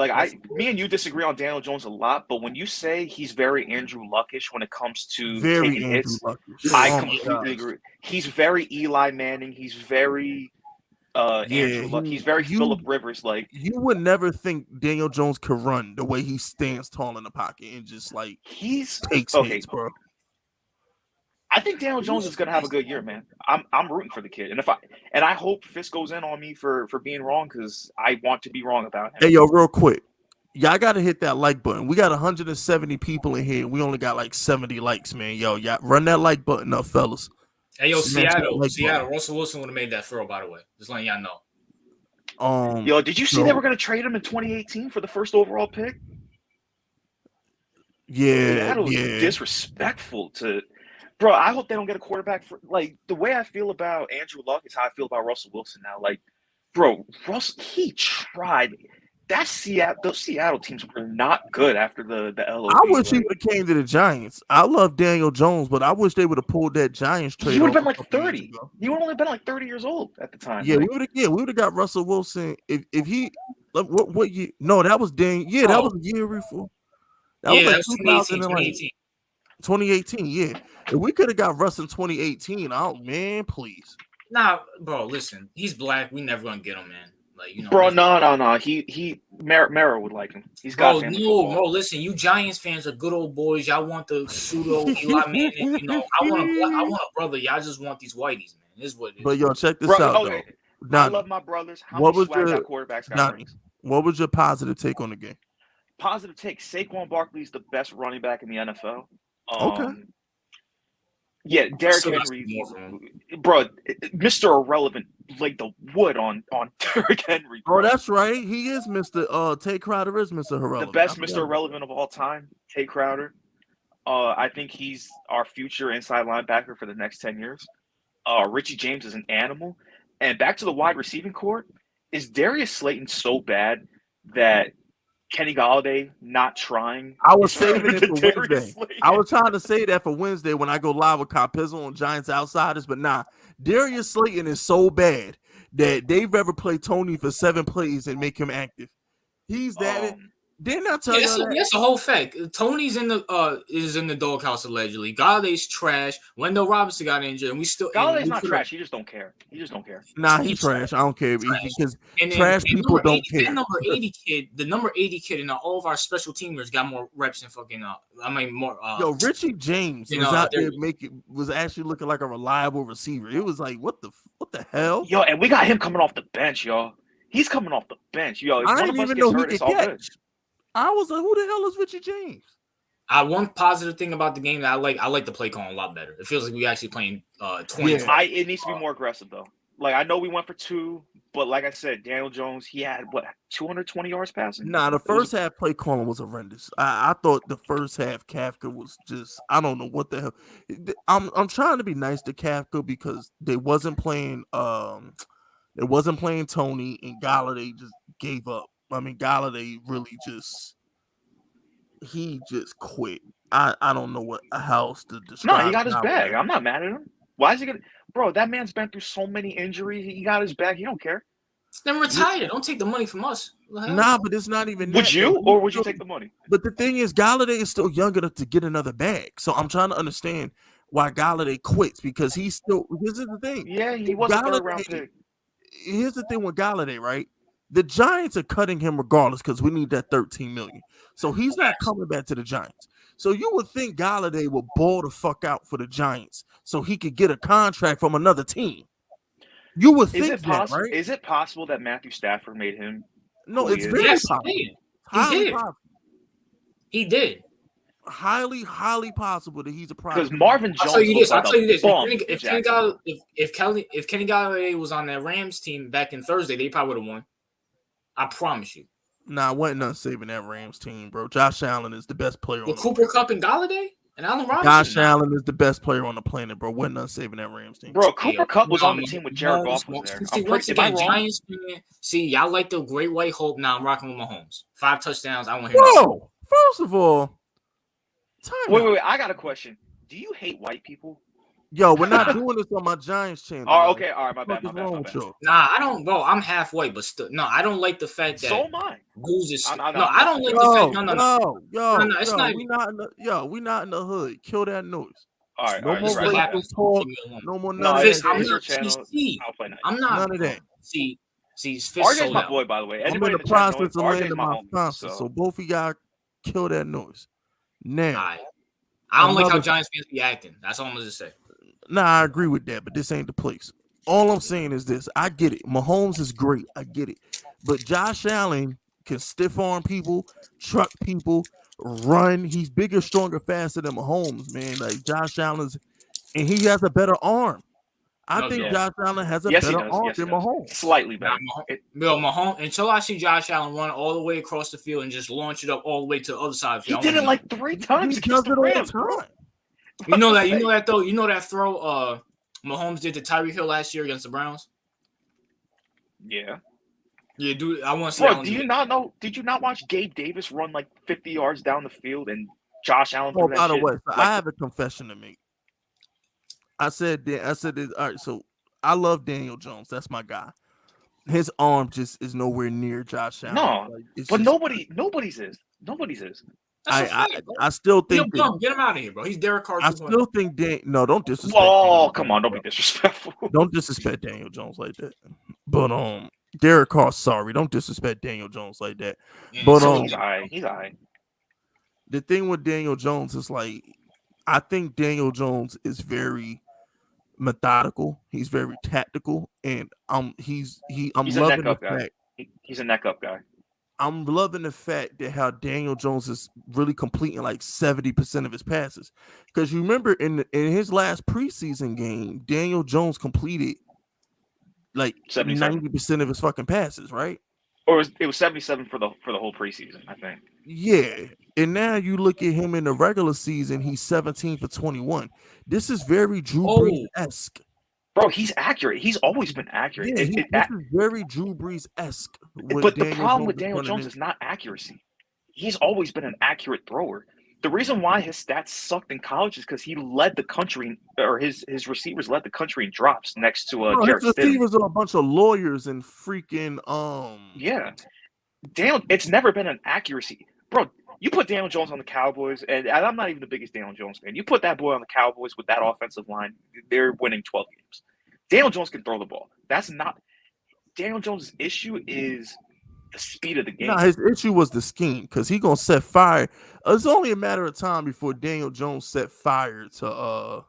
Speaker 3: Me and you disagree on Daniel Jones a lot, but when you say he's very Andrew Luckish when it comes to
Speaker 1: Very
Speaker 3: taking
Speaker 1: Andrew
Speaker 3: hits,
Speaker 1: Luckish.
Speaker 3: I completely agree. He's very Eli Manning. He's very Andrew Luck. He's very Phillip Rivers. Like,
Speaker 1: you would never think Daniel Jones could run the way he stands tall in the pocket and just like takes hits, bro.
Speaker 3: I think Daniel Jones is gonna have a good year, man. I'm rooting for the kid, and I hope Fisk goes in on me for being wrong because I want to be wrong about him.
Speaker 1: Hey, yo, real quick, y'all gotta hit that like button. We got 170 people in here. We only got like 70 likes, man. Yo, y'all run that like button up, fellas.
Speaker 2: Hey, yo, Seattle. Russell Wilson would have made that throw, by the way. Just letting y'all know.
Speaker 3: Yo, did you see they were gonna trade him in 2018 for the first overall pick?
Speaker 1: Yeah,
Speaker 3: that was disrespectful to. Bro, I hope they don't get a quarterback for like the way I feel about Andrew Luck is how I feel about Russell Wilson now. Like, bro, Russell, he tried. Those Seattle teams were not good after the LOB.
Speaker 1: I wish he would have came to the Giants. I love Daniel Jones, but I wish they would have pulled that Giants trade.
Speaker 3: He would have been like 30. He would have only been like 30 years old at the time.
Speaker 1: Yeah, right? we would have got Russell Wilson if he what year? No, that was Daniel. Yeah, that was the year before. That was like 2018. 2018, yeah. If we could have got Russ in 2018, oh man, please.
Speaker 2: Nah, bro, listen, he's black. We never gonna get him, man. Like, you know,
Speaker 3: bro, no. He Mara would like him. He's got
Speaker 2: bro. Listen, you Giants fans are good old boys. Y'all want the pseudo Eli Manning. You know, I want a brother. Y'all just want these whiteys, man. This is what it is.
Speaker 1: But yo, check this out, though.
Speaker 3: I love my brothers. How many swag quarterbacks got rings?
Speaker 1: What was your positive take on the game?
Speaker 3: Positive take: Saquon Barkley is the best running back in the NFL.
Speaker 1: Okay.
Speaker 3: Yeah, Derrick Henry, bro, Mr. Irrelevant, like the wood on Derrick Henry.
Speaker 1: Bro. Oh, that's right. He is Mr. Tay Crowder is Mr. Irrelevant.
Speaker 3: The best Mr. Irrelevant of all time, Tay Crowder. I think he's our future inside linebacker for the next 10 years. Richie James is an animal. And back to the wide receiving court, is Darius Slayton so bad that Kenny Golladay not trying?
Speaker 1: I was saving it for Wednesday. I was trying to say that for Wednesday when I go live with Carpizzo on Giants Outsiders, but nah, Darius Slayton is so bad that they'd rather play Tony for 7 plays and make him active. He's that. Didn't I tell you that?
Speaker 2: That's a whole fact. Tony's in the doghouse allegedly. Galladay's trash. Wendell Robinson got injured, and
Speaker 3: Galladay's not trash. He just don't care.
Speaker 1: Nah, he's trash. I don't care because trash people don't care.
Speaker 2: The number 80 kid in all of our special teamers got more reps than fucking. More.
Speaker 1: Yo, Richie James was out there was actually looking like a reliable receiver. It was like what the hell?
Speaker 3: Yo, and we got him coming off the bench, y'all. He's coming off the bench, yo.
Speaker 1: I didn't even know he could catch. I was like, who the hell is Richie James?
Speaker 2: One positive thing about the game that I like the play calling a lot better. It feels like we actually playing 20.
Speaker 3: Yeah. It needs to be more aggressive though. Like I know we went for 2, but like I said, Daniel Jones, he had 220 yards passing.
Speaker 1: Nah, the first half play calling was horrendous. I thought the first half Kafka was just I don't know what the hell. I'm trying to be nice to Kafka because they wasn't playing Tony and Golladay just gave up. I mean, Golladay really just quit. I don't know what else to describe.
Speaker 3: No, he got his bag. I'm not mad at him. Why is he gonna? Bro, that man's been through so many injuries. He got his bag. He don't care.
Speaker 2: Then retire. Don't take the money from us.
Speaker 1: Nah, but it's not even.
Speaker 3: Would you or would you take the money?
Speaker 1: But the thing is, Golladay is still young enough to get another bag. So I'm trying to understand why Golladay quits because he's still. This is the thing.
Speaker 3: Yeah, he was a third-round pick.
Speaker 1: Here's the thing with Golladay, right? The Giants are cutting him regardless because we need that $13 million. So he's not coming back to the Giants. So you would think Golladay would ball the fuck out for the Giants so he could get a contract from another team. You would think that, right?
Speaker 3: Is it possible that Matthew Stafford made him?
Speaker 1: No, it's very possible.
Speaker 2: He did.
Speaker 1: Highly, highly possible that he's a problem.
Speaker 3: Because Marvin Jones.
Speaker 2: I'll tell you this. If Kenny Golladay was on that Rams team back in Thursday, they probably would have won. I promise you.
Speaker 1: Nah, wasn't none saving that Rams team, bro. Josh Allen is the best player.
Speaker 2: With Cooper Kupp and Galladay and Allen Robinson.
Speaker 1: Josh Allen is the best player on the planet, bro. Wasn't none saving that Rams team.
Speaker 3: Bro, Cooper Kupp was on the team with Jared Goff was there.
Speaker 2: Once again, Giants fan. See, y'all like the Great White Hope. Now I'm rocking with Mahomes. 5 touchdowns. I want to hear.
Speaker 1: Whoa! First of all,
Speaker 3: wait. I got a question. Do you hate white people?
Speaker 1: Yo, we're not doing this on my Giants channel.
Speaker 3: Oh,
Speaker 1: yo.
Speaker 3: okay, all right, my
Speaker 1: What
Speaker 3: bad,
Speaker 1: is
Speaker 3: my bad,
Speaker 1: wrong
Speaker 3: my
Speaker 1: with
Speaker 3: bad.
Speaker 1: y'all?
Speaker 2: Nah, I don't, bro. I'm halfway, but still, no, I don't like the fact that
Speaker 3: So am I.
Speaker 2: Goose is.
Speaker 3: I know,
Speaker 2: No,
Speaker 3: I'm
Speaker 2: I
Speaker 3: not
Speaker 2: don't like
Speaker 3: saying-
Speaker 2: the fact. No, it's not.
Speaker 1: We not in the we not in the hood. Kill that noise.
Speaker 3: All right,
Speaker 1: No
Speaker 3: all right,
Speaker 2: This
Speaker 1: more
Speaker 2: is
Speaker 3: you're
Speaker 2: what
Speaker 3: right,
Speaker 1: racial
Speaker 3: my
Speaker 2: happens.
Speaker 1: talk.
Speaker 2: Leave me alone.
Speaker 1: No more
Speaker 3: bad.
Speaker 1: none
Speaker 3: No,
Speaker 1: of
Speaker 3: it's,
Speaker 1: that.
Speaker 3: it is
Speaker 1: shit.
Speaker 3: your channel. I'll play nice.
Speaker 2: I'm not.
Speaker 1: None of that.
Speaker 2: See, Fist
Speaker 3: RJ's
Speaker 2: sold
Speaker 3: my
Speaker 2: out.
Speaker 3: boy, by the way.
Speaker 1: I'm
Speaker 3: Anybody
Speaker 1: in
Speaker 3: in
Speaker 1: the
Speaker 3: the chat knows
Speaker 1: process of
Speaker 3: RJ's
Speaker 1: landing
Speaker 3: my
Speaker 1: my
Speaker 3: homie.
Speaker 1: sponsor, so both of y'all kill that noise. Now,
Speaker 2: Alright. I don't like how
Speaker 1: another-
Speaker 2: Giants fans be acting. That's all I'm gonna say.
Speaker 1: nah, I agree with that, but this ain't the place. All I'm saying is this: I get it. Mahomes is great. I get it, but Josh Allen can stiff arm people, truck people, run. He's bigger, stronger, faster than Mahomes, man. Like Josh Allen's, and he has a better arm. I
Speaker 2: No
Speaker 1: think
Speaker 2: joke.
Speaker 1: Josh Allen has a
Speaker 3: Yes, he
Speaker 1: better
Speaker 3: does.
Speaker 1: arm
Speaker 3: Yes, he
Speaker 1: than
Speaker 3: does.
Speaker 1: Mahomes.
Speaker 3: Slightly
Speaker 2: Nah,
Speaker 3: better.
Speaker 2: Mahomes. Until I see Josh Allen run all the way across the field and just launch it up all the way to the other side of the
Speaker 3: He
Speaker 2: field.
Speaker 3: did it like 3 times
Speaker 1: He
Speaker 3: against
Speaker 1: does
Speaker 3: the
Speaker 1: it all the
Speaker 3: Rams, bro.
Speaker 1: time.
Speaker 2: You know that. You know that though. You know that throw. Mahomes did to Tyreek Hill last year against the Browns.
Speaker 3: Yeah.
Speaker 2: Yeah, dude. I want to see.
Speaker 3: Bro,
Speaker 2: Allen
Speaker 3: do you
Speaker 2: it.
Speaker 3: not know? Did you not watch Gabe Davis run like 50 yards down the field and Josh Allen
Speaker 1: Oh,
Speaker 3: threw
Speaker 1: by
Speaker 3: that
Speaker 1: the
Speaker 3: shit?
Speaker 1: way, so
Speaker 3: Like,
Speaker 1: I have a confession to make. I said this. All right, so I love Daniel Jones. That's my guy. His arm just is nowhere near Josh Allen.
Speaker 3: no,
Speaker 1: Like, it's
Speaker 3: but
Speaker 1: just,
Speaker 3: nobody's is. Nobody's is.
Speaker 2: That's a fact, bro.
Speaker 1: I still
Speaker 2: Yo,
Speaker 1: think that,
Speaker 2: get him out of here, bro. He's Derek Carr
Speaker 1: I
Speaker 2: 2.0.
Speaker 1: still think no, don't disrespect.
Speaker 3: Whoa,
Speaker 1: Daniel
Speaker 3: come
Speaker 1: Jones,
Speaker 3: on, don't
Speaker 1: bro.
Speaker 3: be disrespectful.
Speaker 1: Don't disrespect Daniel Jones like that. But Derek Carr, sorry, don't disrespect Daniel Jones like that.
Speaker 2: And
Speaker 1: But
Speaker 2: so
Speaker 3: He's alright. He's alright.
Speaker 1: the thing with Daniel Jones is like, I think Daniel Jones is very methodical. He's very tactical, and I'm
Speaker 3: He's a
Speaker 1: loving
Speaker 3: neck
Speaker 1: the
Speaker 3: up guy.
Speaker 1: fact.
Speaker 3: He's a neck up guy.
Speaker 1: I'm loving the fact that how Daniel Jones is really completing like 70% of his passes. Because you remember in his last preseason game, Daniel Jones completed like
Speaker 3: 77.
Speaker 1: 90% of his fucking passes, right?
Speaker 3: Or it was 77 for the whole preseason, I think.
Speaker 1: Yeah. And now you look at him in the regular season, he's 17 for 21. This is very Drew Brees-esque.
Speaker 3: Bro, he's accurate. He's always been accurate.
Speaker 1: Yeah, this is very Drew Brees-esque.
Speaker 3: But the problem with Daniel Jones is not accuracy. He's always been an accurate thrower. The reason why his stats sucked in college is because he led the country, or his receivers led the country in drops next to Jarrett
Speaker 1: his
Speaker 3: Stidham.
Speaker 1: receivers are a bunch of lawyers and freaking
Speaker 3: Yeah, Daniel. It's never been an accuracy, bro. You put Daniel Jones on the Cowboys, and I'm not even the biggest Daniel Jones fan. You put that boy on the Cowboys with that offensive line, they're winning 12 games. Daniel Jones can throw the ball. That's not Daniel Jones' issue. Is the speed of the game.
Speaker 1: No, his issue was the scheme because he gonna set fire. It's only a matter of time before Daniel Jones set fire to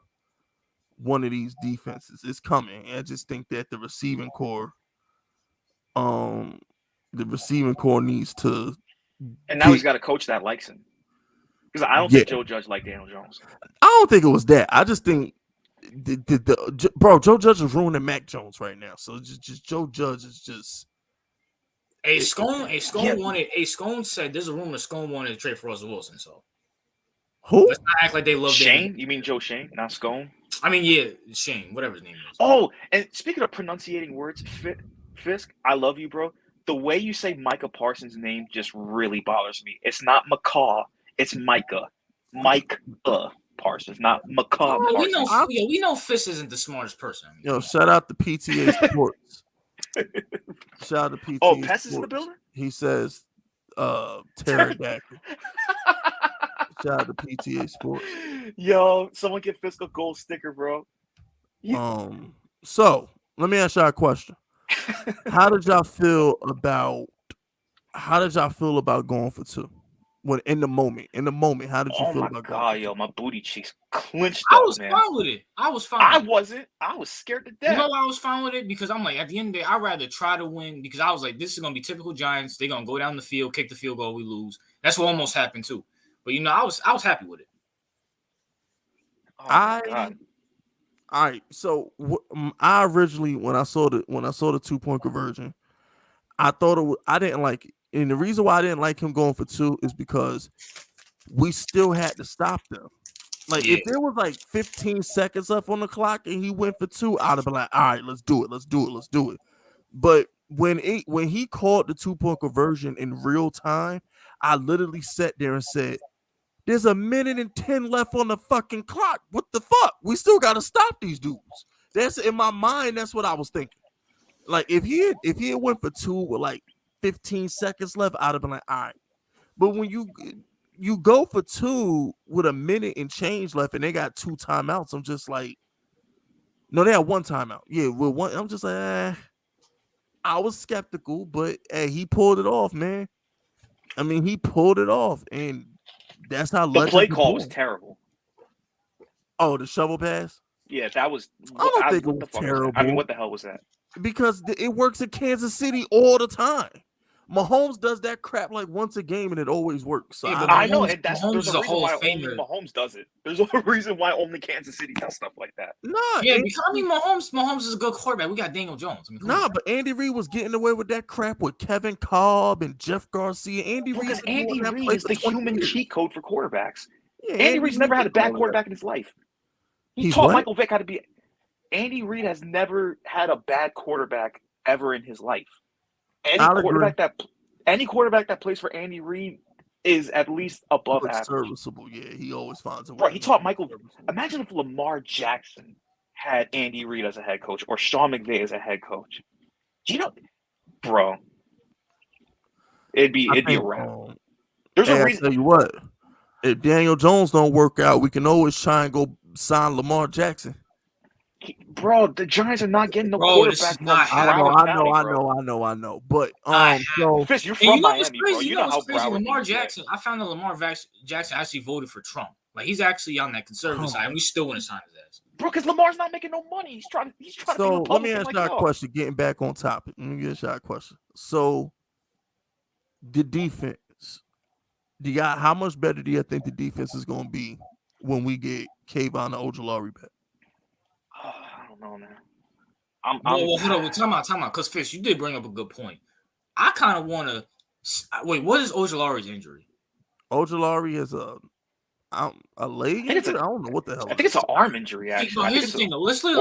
Speaker 1: one of these defenses. It's coming. I just think that the receiving core needs to.
Speaker 3: And now he's got a coach that likes him. Because I don't think Joe Judge liked Daniel Jones.
Speaker 1: I don't think it was that. I just think bro, Joe Judge is ruining Mac Jones right now. So just Joe Judge is just.
Speaker 2: Scone said there's a rumor Scone wanted to trade for Russell Wilson. So
Speaker 1: who?
Speaker 2: let's not act like they love
Speaker 3: Shane. You mean Joe Shane, not Scone?
Speaker 2: I mean, yeah, Shane, whatever his name is.
Speaker 3: Oh, and speaking of pronunciating words, Fisk, I love you, bro. The way you say Micah Parsons' name just really bothers me. It's not McCaw, it's Micah. Mike Parsons, not McCaw Parsons.
Speaker 2: We know Fisk isn't the smattest person. I mean,
Speaker 1: Shout out to PTA Sports. Shout out to PTA.
Speaker 3: Oh, Pest
Speaker 1: Sports.
Speaker 3: is in the building?
Speaker 1: He says pterodactyl. Shout out to PTA Sports.
Speaker 3: Yo, someone get Fisk a gold sticker, bro.
Speaker 1: So let me ask y'all a question. How did y'all feel about going for two? When in the moment, how did you feel about going?
Speaker 3: Oh my god, yo, my booty cheeks clenched
Speaker 2: I
Speaker 3: up,
Speaker 2: was
Speaker 3: man.
Speaker 2: fine with it. I was fine.
Speaker 3: I wasn't. I was scared to death.
Speaker 2: You know why I was fine with it? Because I'm like, at the end of the day, I'd rather try to win because I was like, this is gonna be typical Giants. They're gonna go down the field, kick the field goal, we lose. That's what almost happened too. But I was happy with it.
Speaker 3: Oh my god.
Speaker 1: All right, so I originally when I saw the 2-point conversion, I thought I didn't like it, and the reason why I didn't like him going for two is because we still had to stop them. Like if there was like 15 seconds left on the clock and he went for two, I'd have been like, all right, let's do it. But when he called the 2-point conversion in real time, I literally sat there and said, There's a minute and 10 left on the fucking clock. What the fuck? We still got to stop these dudes. That's in my mind. That's what I was thinking. Like if he had went for 2 with like 15 seconds left, I'd have been like, all right. But when you go for 2 with a minute and change left, and they got 2 timeouts, I'm just like, no, they had 1 timeout. Yeah, with 1, I'm just like, I was skeptical, but hey, he pulled it off, man. I mean, he pulled it off, and that's how
Speaker 3: the play call was terrible.
Speaker 1: Oh, the shovel pass?
Speaker 3: Yeah, that was.
Speaker 1: I don't think it was terrible.
Speaker 3: I mean, what the hell was that?
Speaker 1: Because it works in Kansas City all the time. Mahomes does that crap like once a game, and it always works. So
Speaker 3: yeah, I know, and there's a reason why only Mahomes does it. There's a reason why only Kansas City does stuff like that.
Speaker 1: Nah,
Speaker 2: yeah, because I mean, Mahomes is a good quarterback. We got Daniel Jones. I mean,
Speaker 1: but Andy Reid was getting away with that crap with Kevin Kolb and Jeff Garcia. Andy Reid is
Speaker 3: the human cheat code for quarterbacks. Yeah, Andy Reid's never had a bad quarterback in his life. He taught Michael Vick how to be. Andy Reid has never had a bad quarterback ever in his life. Any quarterback that plays for Andy Reid is at least above average.
Speaker 1: Serviceable, yeah. He always finds a way.
Speaker 3: Right, he taught Michael. Imagine if Lamar Jackson had Andy Reid as a head coach or Sean McVay as a head coach. Do you know, bro? It'd be a wrap. There's a reason.
Speaker 1: I'll tell you what. If Daniel Jones don't work out, we can always try and go sign Lamar Jackson.
Speaker 3: Bro, the Giants are not getting no quarterback.
Speaker 1: I know. But so
Speaker 3: Fist, you're from Miami, bro.
Speaker 2: You know how crazy. Lamar Jackson. I found that Lamar Jackson actually voted for Trump. Like he's actually on that conservative side, and we still want to sign his ass.
Speaker 3: Bro, because Lamar's not making no money. He's trying to.
Speaker 1: So let me ask you a question. Getting back on topic. Let me get you a question. So the defense. How much better do you think the defense is going to be when we get Kayvon and Ojulari back?
Speaker 3: I don't know, man.
Speaker 2: Well, hold on. Time out. Because, Fish, you did bring up a good point. I kind of want to – wait, what is Ojulari's injury?
Speaker 1: Ojulari is a leg injury? I don't know what the hell.
Speaker 3: I think it's an arm injury, actually.
Speaker 2: But here's the thing, though. Let's look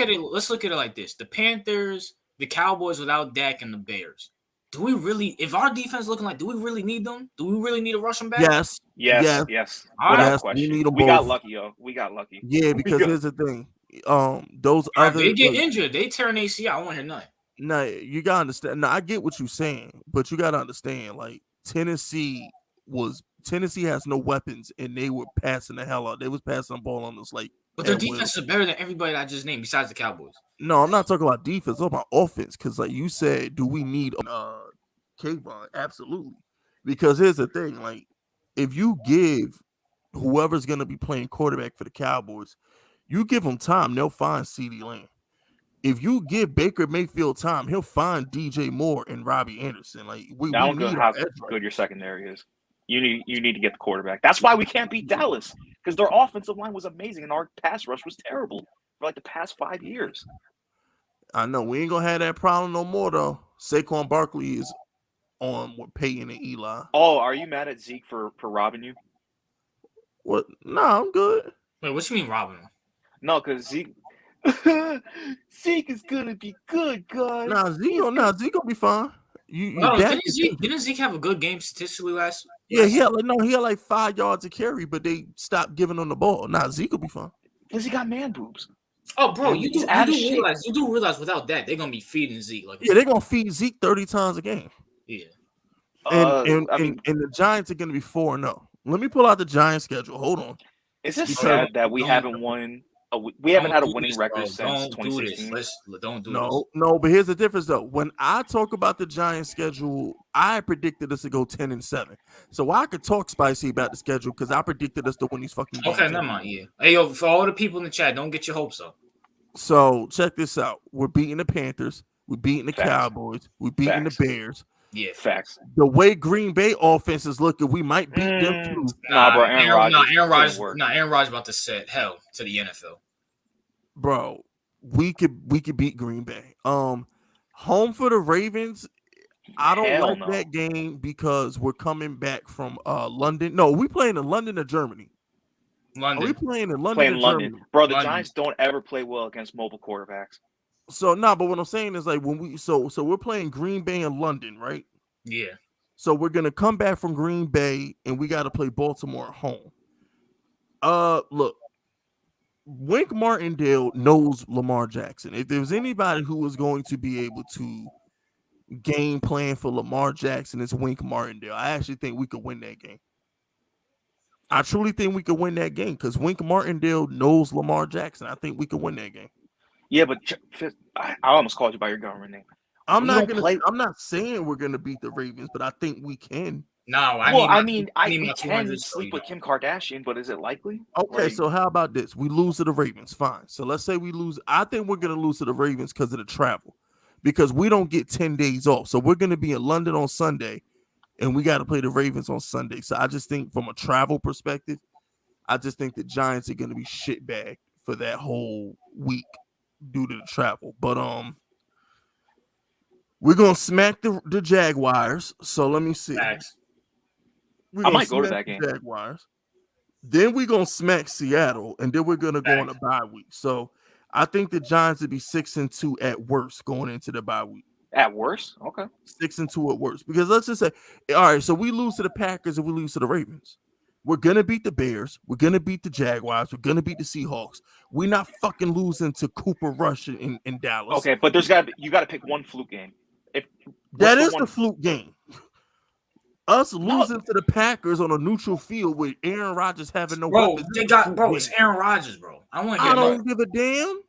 Speaker 2: at it. Let's look at it like this. The Panthers, the Cowboys without Dak, and the Bears. Do we really, if our defense looking like, do we really need them? Do we really need to rush them back?
Speaker 1: Yes.
Speaker 3: Without question. We got lucky, yo. We got lucky.
Speaker 1: Yeah, because here's the thing. Those other
Speaker 2: they get injured, they tear an ACL. I don't want to hear nothing.
Speaker 1: No, you gotta understand. No, I get what you're saying, but you gotta understand, like Tennessee has no weapons, and they were passing the hell out. They was passing the ball on us like.
Speaker 2: But their defense is better than everybody I just named, besides the Cowboys.
Speaker 1: No, I'm not talking about defense. I'm talking about offense. Because, like you said, do we need Kayvon? Absolutely. Because here's the thing: like, if you give whoever's going to be playing quarterback for the Cowboys, you give them time, they'll find CeeDee Lamb. If you give Baker Mayfield time, he'll find DJ Moore and Robbie Anderson. Like, we need
Speaker 3: how good your secondary is. You need to get the quarterback. That's why we can't beat Dallas, because their offensive line was amazing and our pass rush was terrible for like the past 5 years.
Speaker 1: I know we ain't gonna have that problem no more though. Saquon Barkley is on with Peyton and Eli.
Speaker 3: Oh, are you mad at Zeke for robbing you?
Speaker 1: What? Nah, I'm good.
Speaker 2: Wait, what you mean robbing him?
Speaker 3: No, because Zeke is gonna be good, guys.
Speaker 1: Zeke gonna be fine.
Speaker 2: Didn't Zeke have a good game statistically last?
Speaker 1: Yeah, he had like 5 yards of carry, but they stopped giving him the ball. Zeke will be fine
Speaker 3: because he got man boobs.
Speaker 2: Oh, bro, you do realize without that they're gonna be feeding Zeke
Speaker 1: they're gonna feed Zeke 30 times a game.
Speaker 2: Yeah,
Speaker 1: and the Giants are gonna be 4-0. Let me pull out the Giants schedule. Hold on.
Speaker 3: Is it sad that we haven't won? We haven't had a winning record since 2016.
Speaker 2: Don't do
Speaker 1: this. No, but here's the difference though. When I talk about the Giants schedule, I predicted us to go 10-7. So I could talk spicy about the schedule because I predicted us to win these fucking games.
Speaker 2: Okay, never mind. Yeah. Hey, yo, for all the people in the chat, don't get your hopes up.
Speaker 1: So check this out. We're beating the Panthers. We're beating the Cowboys. We're beating the Bears.
Speaker 2: Yeah,
Speaker 3: facts.
Speaker 1: The way Green Bay offense is looking, we might beat them too.
Speaker 3: Bro, Aaron
Speaker 2: Rodgers about to set hell to the NFL.
Speaker 1: Bro, we could beat Green Bay. Home for the Ravens. I don't like that game because we're coming back from London. No, we playing in London or Germany.
Speaker 2: London.
Speaker 1: Are we playing in London or Germany?
Speaker 3: Bro, the Giants don't ever play well against mobile quarterbacks.
Speaker 1: So but what I'm saying is like when we're playing Green Bay in London, right?
Speaker 2: Yeah.
Speaker 1: So we're gonna come back from Green Bay and we got to play Baltimore at home. Look, Wink Martindale knows Lamar Jackson. If there was anybody who was going to be able to game plan for Lamar Jackson, it's Wink Martindale. I actually think we could win that game. I truly think we could win that game because Wink Martindale knows Lamar Jackson. I think we could win that game.
Speaker 3: Yeah, but I almost called you by your government name.
Speaker 1: I'm not saying we're gonna beat the Ravens, but I think we can.
Speaker 2: No,
Speaker 3: I can sleep with Kim Kardashian, but is it likely?
Speaker 1: Okay, so how about this? We lose to the Ravens, fine. So let's say we lose. I think we're gonna lose to the Ravens because of the travel, because we don't get 10 days off. So we're gonna be in London on Sunday, and we got to play the Ravens on Sunday. So I just think from a travel perspective, I just think the Giants are gonna be shitbagged for that whole week due to the travel. But we're gonna smack the Jaguars. So let me see.
Speaker 2: Facts.
Speaker 3: I might go to that game.
Speaker 1: Jaguars. Then we're gonna smack Seattle, and then we're gonna go on a bye week. So I think the Giants would be 6-2 at worst going into the bye week.
Speaker 3: At worst, okay.
Speaker 1: 6-2 at worst. Because let's just say, all right, so we lose to the Packers and we lose to the Ravens. We're gonna beat the Bears. We're gonna beat the Jaguars. We're gonna beat the Seahawks. We're not fucking losing to Cooper Rush in Dallas.
Speaker 3: Okay, but you got to pick one fluke game.
Speaker 1: That is the fluke game. Us losing to the Packers on a neutral field with Aaron Rodgers having no weapons.
Speaker 2: It's Aaron Rodgers, bro. I
Speaker 1: don't give a damn.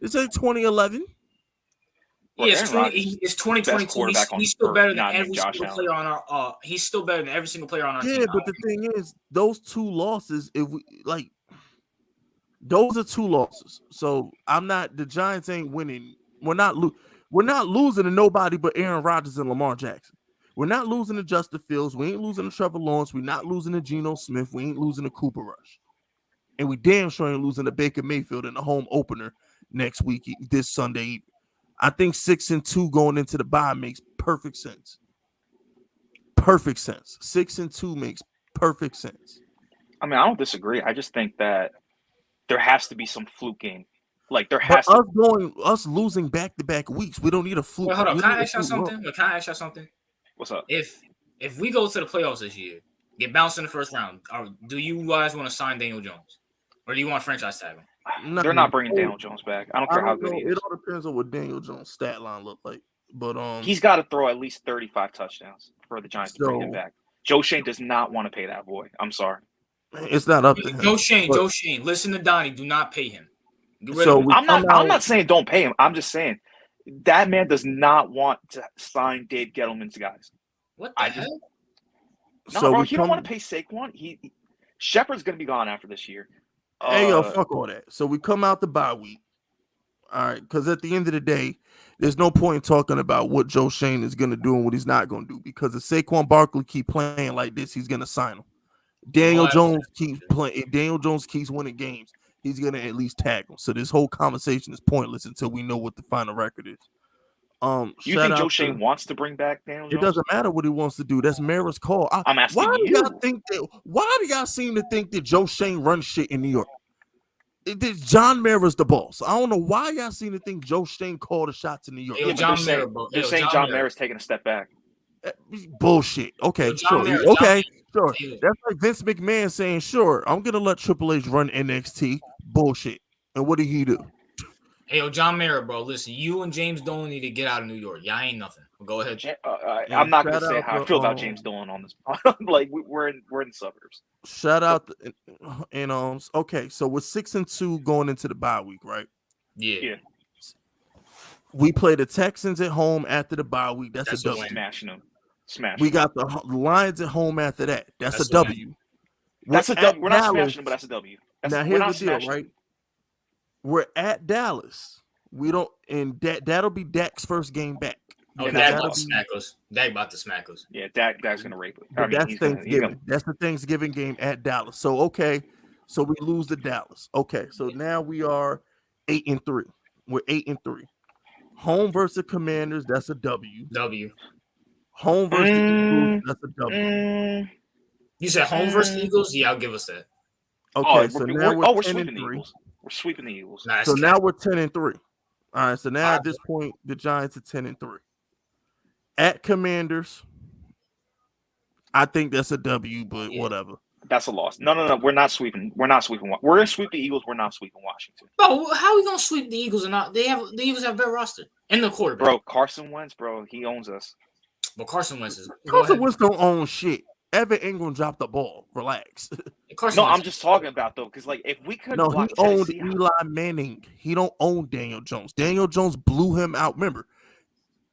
Speaker 1: It's like 2011.
Speaker 2: Yeah, it's 2022. He's still better than every single player on our. He's still better than every single player on our team.
Speaker 1: Yeah, but the thing is, those two losses, those are two losses. So the Giants ain't winning. We're not losing to nobody but Aaron Rodgers and Lamar Jackson. We're not losing to Justin Fields. We ain't losing to Trevor Lawrence. We're not losing to Geno Smith. We ain't losing to Cooper Rush. And we damn sure ain't losing to Baker Mayfield in the home opener next week, this Sunday evening. I think 6-2 going into the bye makes perfect sense. Perfect sense. 6-2 makes perfect sense.
Speaker 3: I mean, I don't disagree. I just think that there has to be some fluke game. Like there has to
Speaker 1: us losing back-to-back weeks. We don't need a fluke.
Speaker 2: Wait, hold on. Can I ask y'all something?
Speaker 3: What's up?
Speaker 2: If we go to the playoffs this year, get bounced in the first round, do you guys want to sign Daniel Jones, or do you want to franchise tag him?
Speaker 3: They're not bringing Daniel Jones back. I don't care how good he is.
Speaker 1: It all depends on what Daniel Jones' stat line look like. But
Speaker 3: he's got to throw at least 35 touchdowns for the Giants to bring him back. Joe Shane does not want to pay that boy. I'm sorry.
Speaker 1: It's not up to him.
Speaker 2: Joe Shane. Listen to Donnie. Do not pay him.
Speaker 3: I'm not saying don't pay him. I'm just saying that man does not want to sign Dave Gettleman's guys.
Speaker 2: What the hell?
Speaker 3: No, bro, he don't want to pay Saquon. Shepard's going to be gone after this year.
Speaker 1: Hey, yo, fuck all that. So we come out the bye week. All right, because at the end of the day, there's no point talking about what Joe Shane is going to do and what he's not going to do. Because if Saquon Barkley keep playing like this, he's going to sign him. Daniel Jones keeps playing. If Daniel Jones keeps winning games, he's going to at least tag him. So this whole conversation is pointless until we know what the final record is.
Speaker 3: You think Joe Shane wants to bring back Daniel Jones?
Speaker 1: It doesn't matter what he wants to do. That's Mara's call.
Speaker 3: I'm asking
Speaker 1: why do y'all seem to think that Joe Shane runs shit in New York? John Mara's the boss. I don't know why y'all seem to think Joe Shane called the shots in New York.
Speaker 3: They're saying John Mara's taking a step back.
Speaker 1: Bullshit. Okay, sure. Sure. That's like Vince McMahon saying, sure, I'm going to let Triple H run NXT. Bullshit. And what did he do?
Speaker 2: Hey, John Mara, bro, listen, you and James Dolan need to get out of New York. Y'all ain't nothing. Go ahead.
Speaker 3: I'm not going to say how I feel about James Dolan on this. Like, we're in the suburbs.
Speaker 1: Shout out. Okay, so we're 6-2 going into the bye week, right?
Speaker 2: Yeah.
Speaker 1: We play the Texans at home after the bye week. That's a W.
Speaker 3: Smashing them.
Speaker 1: We got the Lions at home after that. That's a W.
Speaker 3: That's a W. We're not smashing them, but that's a W.
Speaker 1: Now here's the deal, right? We're at Dallas. We don't, and that'll be Dak's first game back.
Speaker 2: Oh, Dak about to smack us. Dak about to smack us.
Speaker 3: Yeah, Dak's gonna rape it.
Speaker 1: That's Thanksgiving. That's the Thanksgiving game at Dallas. So so we lose to Dallas. Okay, so now we are 8-3. We're 8-3. Home versus Commanders. That's a W. Home versus Eagles. That's a W.
Speaker 2: You said home versus Eagles? Yeah, I'll give us that.
Speaker 1: Okay, so now we're
Speaker 3: sweeping the Eagles. We're sweeping the Eagles.
Speaker 2: Nice.
Speaker 1: So now we're 10-3. All right. So now at this point, the Giants are 10-3. At Commanders, I think that's a W, but whatever.
Speaker 3: That's a loss. No. We're not sweeping. We're not sweeping. We're gonna sweep the Eagles. We're not sweeping Washington.
Speaker 2: Bro, how are we gonna sweep the Eagles and not? The Eagles have a better roster and the quarterback.
Speaker 3: Bro, Carson Wentz, bro, he owns us.
Speaker 2: But Carson Wentz is.
Speaker 1: Carson Wentz don't own shit. Evan Ingram dropped the ball. Relax.
Speaker 3: No, I'm just talking about though, because like if we could,
Speaker 1: no, he owned Eli Manning. He don't own Daniel Jones. Daniel Jones blew him out. Remember,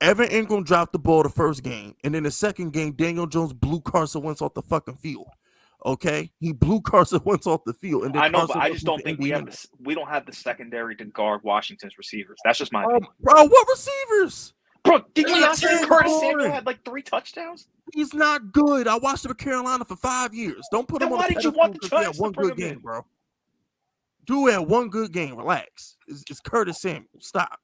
Speaker 1: Evan Ingram dropped the ball the first game, and then the second game, Daniel Jones blew Carson Wentz off the fucking field. Okay, he blew Carson Wentz off the field, and then
Speaker 3: I know,
Speaker 1: Carson
Speaker 3: but I just don't think we don't have the secondary to guard Washington's receivers. That's just my opinion.
Speaker 1: Bro. What receivers?
Speaker 3: Bro, did you not see Curtis Samuel had like 3 touchdowns?
Speaker 1: He's not good. I watched him in Carolina for 5 years. Don't put him on.
Speaker 3: Why did you want the Giants
Speaker 1: one good game, bro? Dude had one good game. Relax. It's Curtis Samuel. Stop.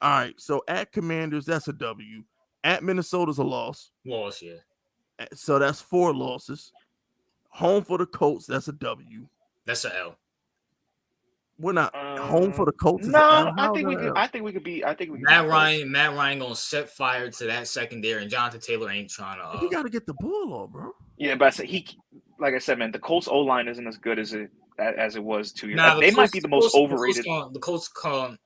Speaker 1: All right. So at Commanders, that's a W. At Minnesota's a loss.
Speaker 2: Loss, yeah.
Speaker 1: So that's 4 losses. Home for the Colts, that's a W.
Speaker 2: That's an L.
Speaker 1: We're not home for the Colts.
Speaker 3: No, I think we could be.
Speaker 2: Matt Ryan gonna set fire to that secondary, and Jonathan Taylor ain't trying to.
Speaker 1: He got to get the ball off, bro.
Speaker 3: Yeah, but like I said, man, the Colts O line isn't as good as it was 2 years ago. They might be the most overrated.
Speaker 2: The Colts gonna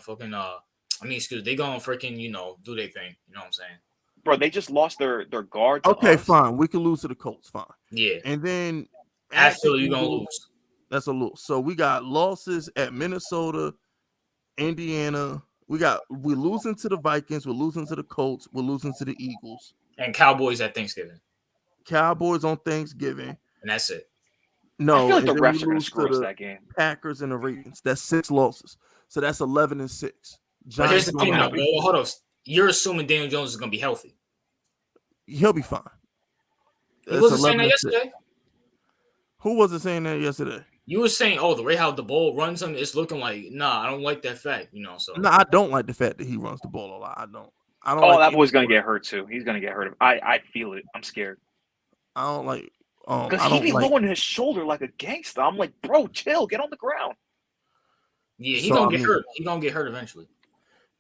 Speaker 2: fucking they gonna freaking do their thing. You know what I'm saying?
Speaker 3: Bro, they just lost their guard.
Speaker 1: Okay, fine. We can lose to the Colts. Fine.
Speaker 2: Yeah.
Speaker 1: And then
Speaker 2: after you're gonna lose.
Speaker 1: That's a lose. So we got losses at Minnesota, Indiana. We're losing to the Vikings. We're losing to the Colts. We're losing to the Eagles.
Speaker 2: And Cowboys at Thanksgiving.
Speaker 1: Cowboys on Thanksgiving.
Speaker 2: And that's it.
Speaker 1: No,
Speaker 3: I feel like the refs are going to screw us that game.
Speaker 1: Packers and the Ravens. That's 6 losses. So that's 11-6.
Speaker 2: But here's the thing, though. Hold on. You're assuming Daniel Jones is going to be healthy.
Speaker 1: He'll be fine.
Speaker 2: He wasn't saying that yesterday.
Speaker 1: Who wasn't saying that yesterday?
Speaker 2: You were saying, the way how the ball runs him, it's looking like, I don't like that fact, So
Speaker 1: no, I don't like the fact that he runs the ball a lot. I don't.
Speaker 3: That boy's gonna get hurt too. He's gonna get hurt. I feel it. I'm scared.
Speaker 1: I don't like.
Speaker 3: Because he be lowering his shoulder like a gangster. I'm like, bro, chill, get on the ground.
Speaker 2: Yeah, he's gonna get hurt. He's gonna get hurt eventually.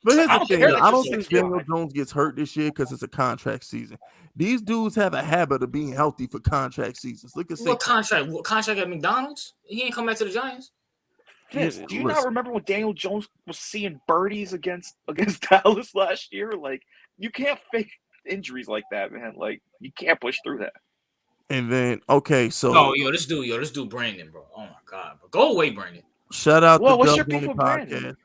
Speaker 1: But here's the thing. I don't think Daniel Jones gets hurt this year because it's a contract season. These dudes have a habit of being healthy for contract seasons. Look at
Speaker 2: what contract? What contract at McDonald's? He ain't come back to the Giants.
Speaker 3: Vince, do you not remember when Daniel Jones was seeing birdies against Dallas last year? Like, you can't fake injuries like that, man. Like, you can't push through that.
Speaker 1: And then, okay, so
Speaker 2: this dude Brandon, bro. Oh my god, bro. Go away, Brandon.
Speaker 1: Shout out to
Speaker 3: what's your
Speaker 1: Dubs
Speaker 3: beef with Brandon?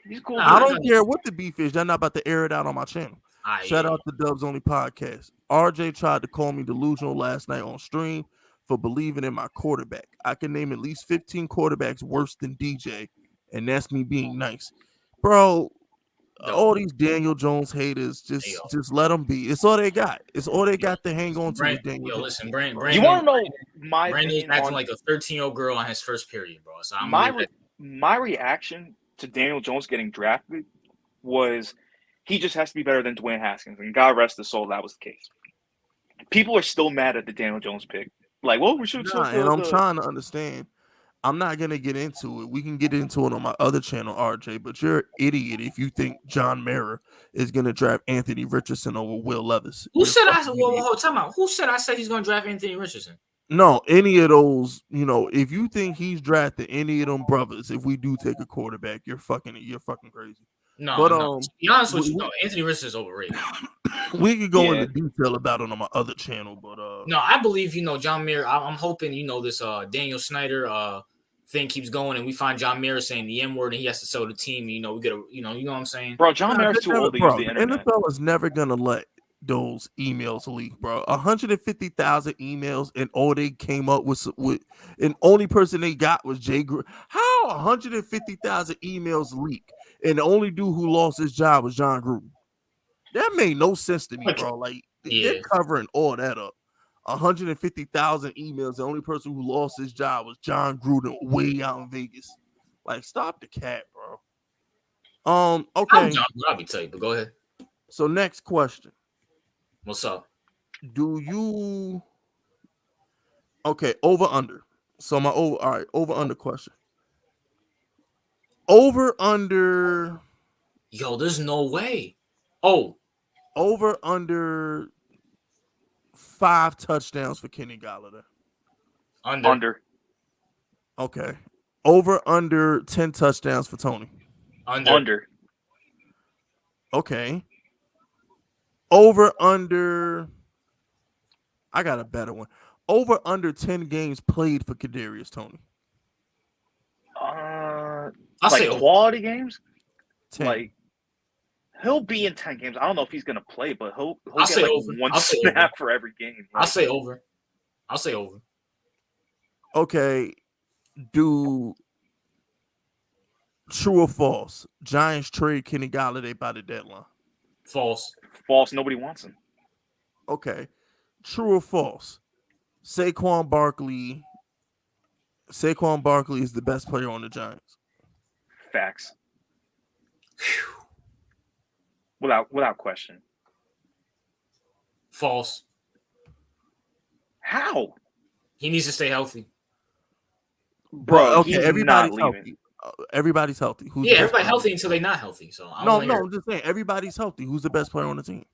Speaker 3: He's cool.
Speaker 1: I don't care what the beef is. They're not about to air it out on my channel. Shout out to Dubs Only Podcast. RJ tried to call me delusional last night on stream for believing in my quarterback. I can name at least 15 quarterbacks worse than DJ, and that's me being nice, bro. All these Daniel Jones haters, just let them be. It's all they got. It's all they got to hang on to.
Speaker 2: Daniel Jones. Listen, Brandon.
Speaker 3: You want to know my
Speaker 2: Brandon's acting like a 13-year-old girl on his first period, bro. So
Speaker 3: my reaction to Daniel Jones getting drafted was he just has to be better than Dwayne Haskins, and God rest his soul, that was the case. People are still mad at the Daniel Jones pick. Like, well, we should.
Speaker 1: And I'm trying to understand. I'm not gonna get into it. We can get into it on my other channel, RJ. But you're an idiot if you think John Mara is gonna draft Anthony Richardson over Will Levis.
Speaker 2: Who said I? Time out. Who said I said he's gonna draft Anthony Richardson?
Speaker 1: No, any of those. If you think he's drafted any of them brothers, if we do take a quarterback, you're fucking crazy.
Speaker 2: No, but to be honest with you, Anthony Richardson is overrated.
Speaker 1: We could go into detail about it on my other channel, but
Speaker 2: no, I believe John Mara. I'm hoping this Daniel Snyder thing keeps going, and we find John Mara saying the M word, and he has to sell the team. We get a you know what I'm saying,
Speaker 3: bro. John Mara's too old to use the internet.
Speaker 1: NFL is never gonna let those emails leak, bro. 150,000 emails, and all they came up with, and only person they got was Jay Gruden. How 150,000 emails leak, and the only dude who lost his job was John Gruden? That made no sense to me, bro. Like, they're covering all that up. 150,000 emails. The only person who lost his job was John Gruden, way out in Vegas. Like, stop the cat, bro. Okay.
Speaker 2: I'll be telling you, but go ahead.
Speaker 1: So, next question.
Speaker 2: What's up?
Speaker 1: Over under. So over under question. Over under.
Speaker 2: Yo, there's no way. Oh.
Speaker 1: Over under 5 touchdowns for Kenny Golladay.
Speaker 2: Under.
Speaker 1: Okay. Over under 10 touchdowns for Tony.
Speaker 3: Under.
Speaker 1: Okay. Over under. I got a better one. Over under 10 games played for Kadarius Tony.
Speaker 2: I'll
Speaker 3: like
Speaker 2: say
Speaker 3: quality games.
Speaker 1: 10.
Speaker 3: Like he'll be in 10 games. I don't know if he's gonna play, but he'll
Speaker 2: I'll
Speaker 3: get
Speaker 2: say
Speaker 3: like
Speaker 2: over.
Speaker 3: one
Speaker 2: I'll say
Speaker 3: snap
Speaker 2: over.
Speaker 3: for every game.
Speaker 2: I'll say over.
Speaker 1: Okay. Do true or false? Giants trade Kenny Golladay by the deadline.
Speaker 2: False.
Speaker 3: Nobody wants him.
Speaker 1: Okay. True or false? Saquon Barkley is the best player on the Giants.
Speaker 3: Facts. Without question.
Speaker 2: False.
Speaker 3: How?
Speaker 2: He needs to stay healthy.
Speaker 3: Bro,
Speaker 1: okay,
Speaker 3: he's
Speaker 1: everybody's
Speaker 3: not
Speaker 1: healthy.
Speaker 3: leaving.
Speaker 1: Everybody's healthy. Who's
Speaker 2: Yeah, everybody healthy until they're not healthy. So
Speaker 1: I'm just saying everybody's healthy. Who's the best player on the team?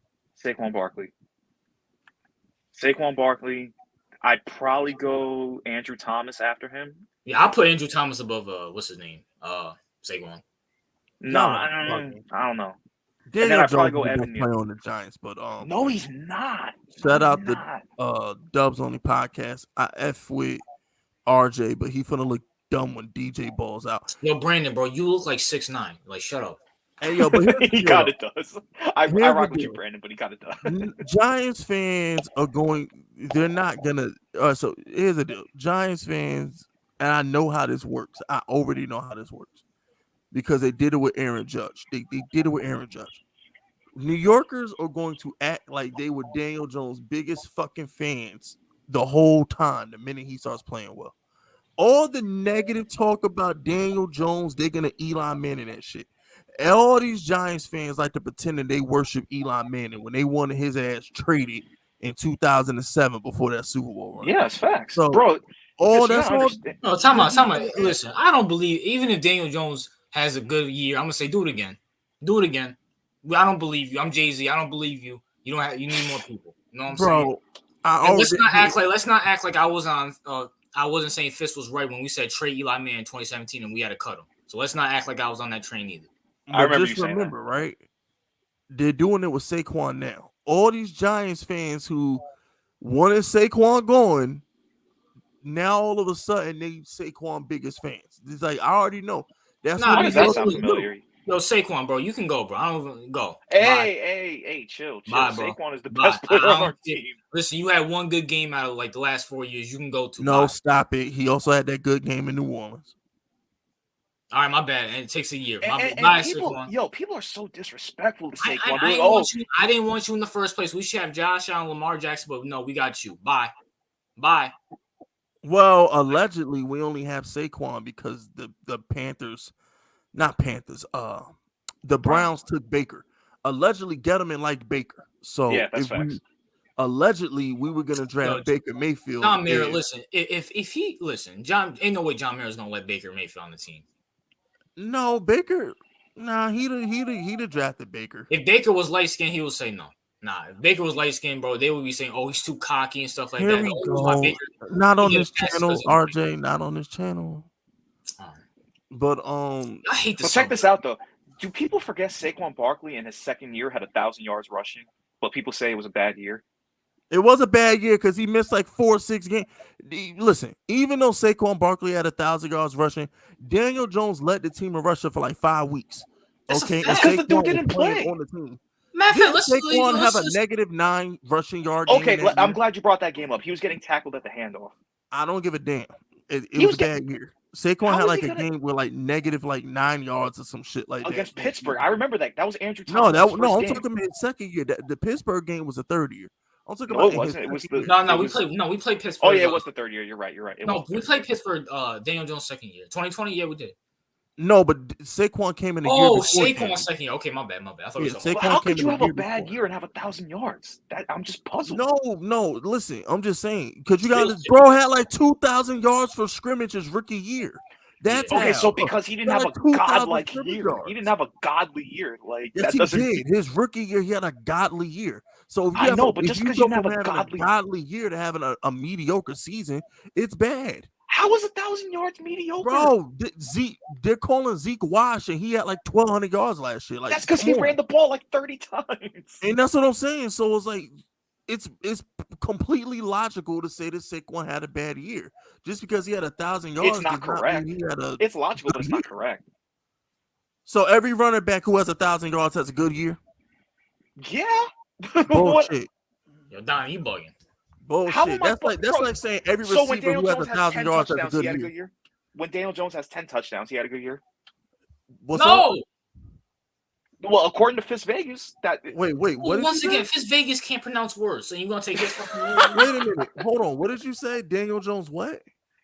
Speaker 3: Saquon Barkley. I'd probably go Andrew Thomas after him.
Speaker 2: Yeah, I'll put Andrew Thomas above what's his name? Saquon.
Speaker 3: No, I don't know.
Speaker 1: Daniel
Speaker 3: I'd
Speaker 1: Jones
Speaker 3: probably go
Speaker 1: is the
Speaker 3: Evan
Speaker 1: best
Speaker 3: Neal.
Speaker 1: player on the Giants, but
Speaker 3: No, he's not.
Speaker 1: shout out
Speaker 3: not.
Speaker 1: the Dubs Only podcast. I F with RJ, but he finna look dumb when DJ balls out.
Speaker 2: Yo, Brandon, bro, you look like 6'9". Like, shut up.
Speaker 1: Hey, yo, but
Speaker 3: he kind of does. I
Speaker 1: Here's
Speaker 3: rock
Speaker 1: the
Speaker 3: with you,
Speaker 1: deal.
Speaker 3: Brandon, but he kind of does.
Speaker 1: Giants fans are going. They're not gonna. So here's the deal. Giants fans, and I know how this works. I already know how this works because they did it with Aaron Judge. They did it with Aaron Judge. New Yorkers are going to act like they were Daniel Jones' biggest fucking fans the whole time. The minute he starts playing well, all the negative talk about Daniel Jones, they're gonna Eli Manning that shit. All these Giants fans like to pretend that they worship Eli Manning when they wanted his ass traded in 2007 before that Super Bowl run.
Speaker 3: Yeah, it's facts,
Speaker 1: So,
Speaker 3: bro.
Speaker 1: that's all.
Speaker 2: No, time out. Listen, I don't believe, even if Daniel Jones has a good year, I'm gonna say do it again. I don't believe you. I'm Jay-Z. I don't believe you. You need more people. You know what I'm saying?
Speaker 1: Bro,
Speaker 2: let's not act like I was on I wasn't saying Fitz was right when we said trade Eli Manning in 2017 and we had to cut him. So let's not act like I was on that train either.
Speaker 3: I remember
Speaker 1: just
Speaker 3: you saying
Speaker 1: remember, right? They're doing it with Saquon now. All these Giants fans who wanted Saquon going, now all of a sudden they Saquon biggest fans. It's like I already know. That's
Speaker 3: Why
Speaker 1: what
Speaker 3: does that sound familiar?
Speaker 2: Yo, Saquon, bro, you can go, bro. I don't even go.
Speaker 3: Hey, chill.
Speaker 2: Bye, bro.
Speaker 3: Saquon is the best player on our team.
Speaker 2: Listen, you had one good game out of like the last 4 years. You can go to.
Speaker 1: No, stop it. He also had that good game in New Orleans.
Speaker 2: All right, my bad. And it takes a year.
Speaker 3: People are so disrespectful to Saquon.
Speaker 2: I didn't want you in the first place. We should have Josh Allen, Lamar Jackson, but no, we got you. Bye.
Speaker 1: Well, allegedly, we only have Saquon because the Panthers, not Panthers, the Browns took Baker. Allegedly, Gettleman liked Baker. So
Speaker 3: yeah, that's facts.
Speaker 1: Allegedly, we were gonna draft Baker Mayfield.
Speaker 2: John Mara, listen, John, ain't no way John Mara's gonna let Baker Mayfield on the team.
Speaker 1: No, Baker. Nah, he'd have drafted Baker.
Speaker 2: If Baker was light skinned, he would say no. Nah, if Baker was light skinned, bro, they would be saying, "Oh, he's too cocky and stuff like
Speaker 1: Here
Speaker 2: that."
Speaker 1: we go. Not on this channel, RJ. Not on this channel. But
Speaker 2: I hate this.
Speaker 3: Check this out though. Do people forget Saquon Barkley in his second year had 1,000 yards rushing, but people say it was a bad year?
Speaker 1: It was a bad year because he missed like 4 or 6 games. Listen, even though Saquon Barkley had 1,000 yards rushing, Daniel Jones led the team in rushing for like 5 weeks. Okay,
Speaker 3: because the dude didn't play
Speaker 1: on the team.
Speaker 2: Did
Speaker 1: Saquon have a -9 rushing yard game?
Speaker 3: Okay, I'm glad you brought that game up. He was getting tackled at the handoff.
Speaker 1: I don't give a damn. It was a bad year. Saquon had like a game with like negative like 9 yards or some shit like that
Speaker 3: against Pittsburgh. I remember that. That was Andrew Thomas.
Speaker 1: I'm talking about his second year. The Pittsburgh game was the third year. I'm talking about.
Speaker 3: It wasn't. It was the
Speaker 2: we played Pittsburgh.
Speaker 3: Oh yeah, it was the third year. You're right.
Speaker 2: We played Pittsburgh. Daniel Jones second year. 2020. Yeah, we did.
Speaker 1: No, but Saquon came in the year before.
Speaker 2: Saquon second year. Okay, my bad. I thought
Speaker 3: Saquon how could you have a bad year and have 1,000 yards? I'm just puzzled.
Speaker 1: No. Listen, I'm just saying because you got this bro had like 2,000 yards for scrimmage his rookie year. That's
Speaker 3: okay. So because he didn't have a godlike year, he didn't have a godly year. Like
Speaker 1: yes,
Speaker 3: that doesn't.
Speaker 1: He did. His rookie year, he had a godly year. So if you
Speaker 3: I
Speaker 1: have
Speaker 3: know, but
Speaker 1: if
Speaker 3: just
Speaker 1: you
Speaker 3: because
Speaker 1: go
Speaker 3: you have
Speaker 1: from
Speaker 3: a
Speaker 1: having
Speaker 3: godly,
Speaker 1: a godly year to having a mediocre season, it's bad.
Speaker 3: how is 1,000 yards mediocre?
Speaker 1: Bro, they're calling Zeke Wash, and he had like 1,200 yards last year. Like,
Speaker 3: That's because
Speaker 1: come
Speaker 3: he
Speaker 1: on.
Speaker 3: ran the ball like 30 times.
Speaker 1: And that's what I'm saying. So it's like it's completely logical to say that Saquon had a bad year. Just because he had 1,000 yards
Speaker 3: It's not
Speaker 1: does not
Speaker 3: correct.
Speaker 1: mean he had a
Speaker 3: It's logical,
Speaker 1: good
Speaker 3: but it's
Speaker 1: year.
Speaker 3: not correct.
Speaker 1: So every running back who has 1,000 yards has a good year.
Speaker 3: Yeah.
Speaker 1: Bullshit.
Speaker 2: Yo, Donnie, you bugging.
Speaker 1: Bullshit. That's like saying every
Speaker 3: So when
Speaker 1: receiver
Speaker 3: Daniel
Speaker 1: who has
Speaker 3: Jones has
Speaker 1: 1,000
Speaker 3: 10
Speaker 1: yards has a
Speaker 3: touchdowns, he
Speaker 1: good
Speaker 3: had a
Speaker 1: year.
Speaker 3: good year. When Daniel Jones has 10 touchdowns, he had a good year.
Speaker 1: What's up?
Speaker 3: Well, according to Fist Vegas, that
Speaker 1: Wait. What did
Speaker 2: Once
Speaker 1: you
Speaker 2: again,
Speaker 1: say?
Speaker 2: Fist Vegas can't pronounce words, so you're gonna take his fucking word.
Speaker 1: Wait a minute. Hold on. What did you say? Daniel Jones what?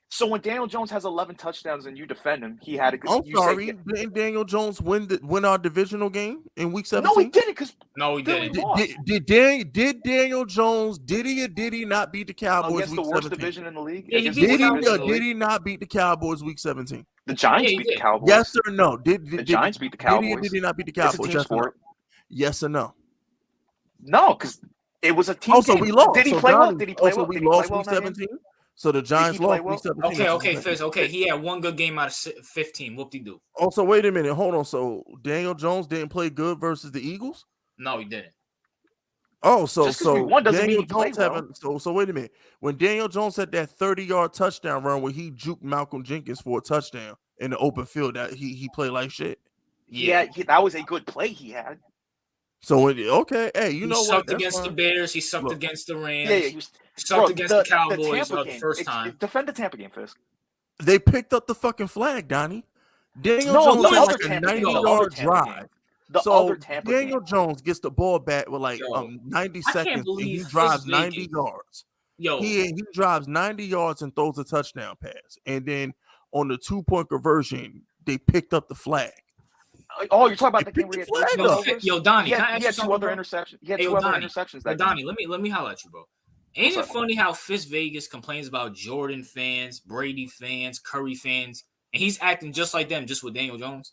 Speaker 3: so when Daniel Jones has 11 touchdowns and you defend him, he had a good.
Speaker 1: I'm
Speaker 3: You say
Speaker 1: sorry. Didn't Daniel Jones win our divisional game in week 17?
Speaker 3: no, he didn't because
Speaker 2: No, he
Speaker 3: Philly
Speaker 2: didn't.
Speaker 3: lost
Speaker 1: Did Daniel Jones did he not beat the Cowboys
Speaker 3: against the
Speaker 1: week
Speaker 3: worst
Speaker 1: 17?
Speaker 3: division in the league.
Speaker 2: Yeah, he
Speaker 3: Against
Speaker 2: beat
Speaker 3: the
Speaker 2: the
Speaker 3: worst
Speaker 2: Cowboys.
Speaker 3: division in the
Speaker 1: Did
Speaker 3: league.
Speaker 1: he not beat the Cowboys week 17?
Speaker 3: The Giants
Speaker 2: Yeah, he
Speaker 3: beat the
Speaker 2: did.
Speaker 3: Cowboys.
Speaker 1: Yes or no? Did
Speaker 3: the Giants beat the Cowboys?
Speaker 1: Did he not beat the
Speaker 3: It's a
Speaker 1: Cowboys?
Speaker 3: team
Speaker 1: Yes or no?
Speaker 3: sport.
Speaker 1: Yes or no?
Speaker 3: No, because it was a team
Speaker 1: Also,
Speaker 3: game.
Speaker 1: we lost.
Speaker 3: Did he
Speaker 1: So
Speaker 3: play well?
Speaker 1: Donnie,
Speaker 3: Did he play
Speaker 1: also
Speaker 3: well?
Speaker 1: we
Speaker 3: Did he play
Speaker 1: lost
Speaker 3: well
Speaker 1: week
Speaker 3: in that game?
Speaker 1: 17. So the Giants
Speaker 3: play
Speaker 1: lost
Speaker 3: well?
Speaker 1: week 17.
Speaker 2: Okay,
Speaker 1: That's
Speaker 2: okay,
Speaker 1: what I'm saying.
Speaker 2: Fizz. Okay, he had one good game out of 15. Whoop-de-doo.
Speaker 1: Also, wait a minute. Hold on. So Daniel Jones didn't play good versus the Eagles?
Speaker 2: No, he didn't.
Speaker 1: Oh, so
Speaker 3: Just 'cause we won doesn't mean
Speaker 1: Daniel
Speaker 3: he played
Speaker 1: Jones
Speaker 3: well.
Speaker 1: having so wait a minute. When Daniel Jones had that 30-yard touchdown run where he juked Malcolm Jenkins for a touchdown in the open field, that he played like shit.
Speaker 3: Yeah, that was a good play he had.
Speaker 1: So okay, hey, you
Speaker 2: He
Speaker 1: know what?
Speaker 2: sucked
Speaker 1: That's
Speaker 2: against
Speaker 1: fine.
Speaker 2: the Bears. He sucked
Speaker 1: Look.
Speaker 2: against the Rams.
Speaker 3: Yeah, he was.
Speaker 2: Sucked against the Cowboys
Speaker 3: Tampa
Speaker 2: the
Speaker 3: game.
Speaker 2: first time.
Speaker 3: Defend the Tampa game, Fisk.
Speaker 1: They picked up the fucking flag, Donnie. Daniel
Speaker 3: No,
Speaker 1: Jones
Speaker 3: the
Speaker 1: had
Speaker 3: other
Speaker 1: like a
Speaker 3: Tampa game. The
Speaker 1: 90-yard
Speaker 3: other Tampa
Speaker 1: drive.
Speaker 3: game. The
Speaker 1: So
Speaker 3: other Tampa
Speaker 1: Daniel
Speaker 3: game.
Speaker 1: Jones gets the ball back with like
Speaker 2: Yo,
Speaker 1: 90
Speaker 2: I can't
Speaker 1: seconds and
Speaker 2: believe
Speaker 1: he
Speaker 2: Fizz
Speaker 1: drives
Speaker 2: Vegas.
Speaker 1: 90 yards.
Speaker 2: Yo,
Speaker 1: He drives 90 yards and throws a touchdown pass. And then on the 2-point conversion, they picked up the flag.
Speaker 3: Oh, you're talking about
Speaker 1: They
Speaker 3: the game
Speaker 1: picked
Speaker 3: where he
Speaker 1: the
Speaker 3: had
Speaker 1: flag
Speaker 3: three
Speaker 1: up.
Speaker 3: turnovers?
Speaker 2: Yo, Donnie,
Speaker 3: He
Speaker 2: can I
Speaker 3: had
Speaker 2: ask you
Speaker 3: two
Speaker 2: something,
Speaker 3: other
Speaker 2: bro?
Speaker 3: interceptions. He had
Speaker 2: Hey,
Speaker 3: two
Speaker 2: yo,
Speaker 3: other
Speaker 2: Donnie.
Speaker 3: interceptions
Speaker 2: Yo,
Speaker 3: that
Speaker 2: Donnie,
Speaker 3: game.
Speaker 2: let me holler at you, bro. Ain't
Speaker 3: What's
Speaker 2: it
Speaker 3: up?
Speaker 2: funny how Fizz Vegas complains about Jordan fans, Brady fans, Curry fans, and he's acting just like them, just with Daniel Jones?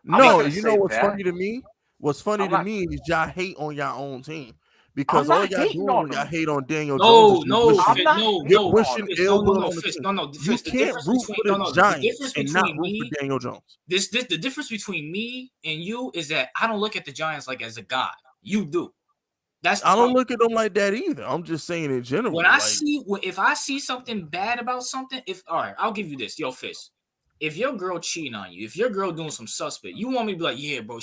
Speaker 3: I'm not
Speaker 1: No,
Speaker 3: gonna
Speaker 1: you
Speaker 3: say
Speaker 1: know what's
Speaker 3: that.
Speaker 1: funny to me? What's funny
Speaker 3: I'm
Speaker 1: to
Speaker 3: not-
Speaker 1: me is y'all hate on your own team. Because
Speaker 3: I'm not
Speaker 1: all y'all
Speaker 3: hating
Speaker 1: doing
Speaker 3: on
Speaker 1: when y'all
Speaker 3: them.
Speaker 1: hate on Daniel
Speaker 2: No,
Speaker 1: Jones is
Speaker 2: no,
Speaker 1: wishing,
Speaker 3: I'm not
Speaker 2: no,
Speaker 1: you're
Speaker 2: no,
Speaker 1: wishing
Speaker 2: Fizz,
Speaker 1: ill will
Speaker 2: no,
Speaker 1: on the
Speaker 2: Fizz,
Speaker 1: team.
Speaker 2: no,
Speaker 1: You
Speaker 2: Fizz, the
Speaker 1: can't
Speaker 2: difference
Speaker 1: root
Speaker 2: between
Speaker 1: for the
Speaker 2: the
Speaker 1: Giants
Speaker 2: difference
Speaker 1: and not
Speaker 2: between
Speaker 1: root
Speaker 2: me,
Speaker 1: for Daniel Jones.
Speaker 2: the difference between me and you is that I don't look at the Giants like as a god. You do. That's the
Speaker 1: I don't
Speaker 2: problem.
Speaker 1: look at them like that either. I'm just saying in general.
Speaker 2: When I
Speaker 1: like,
Speaker 2: if I see something bad about something, all right, I'll give you this, yo, Fizz. If your girl cheating on you, if your girl doing some suspect, you want me to be like, yeah, bro,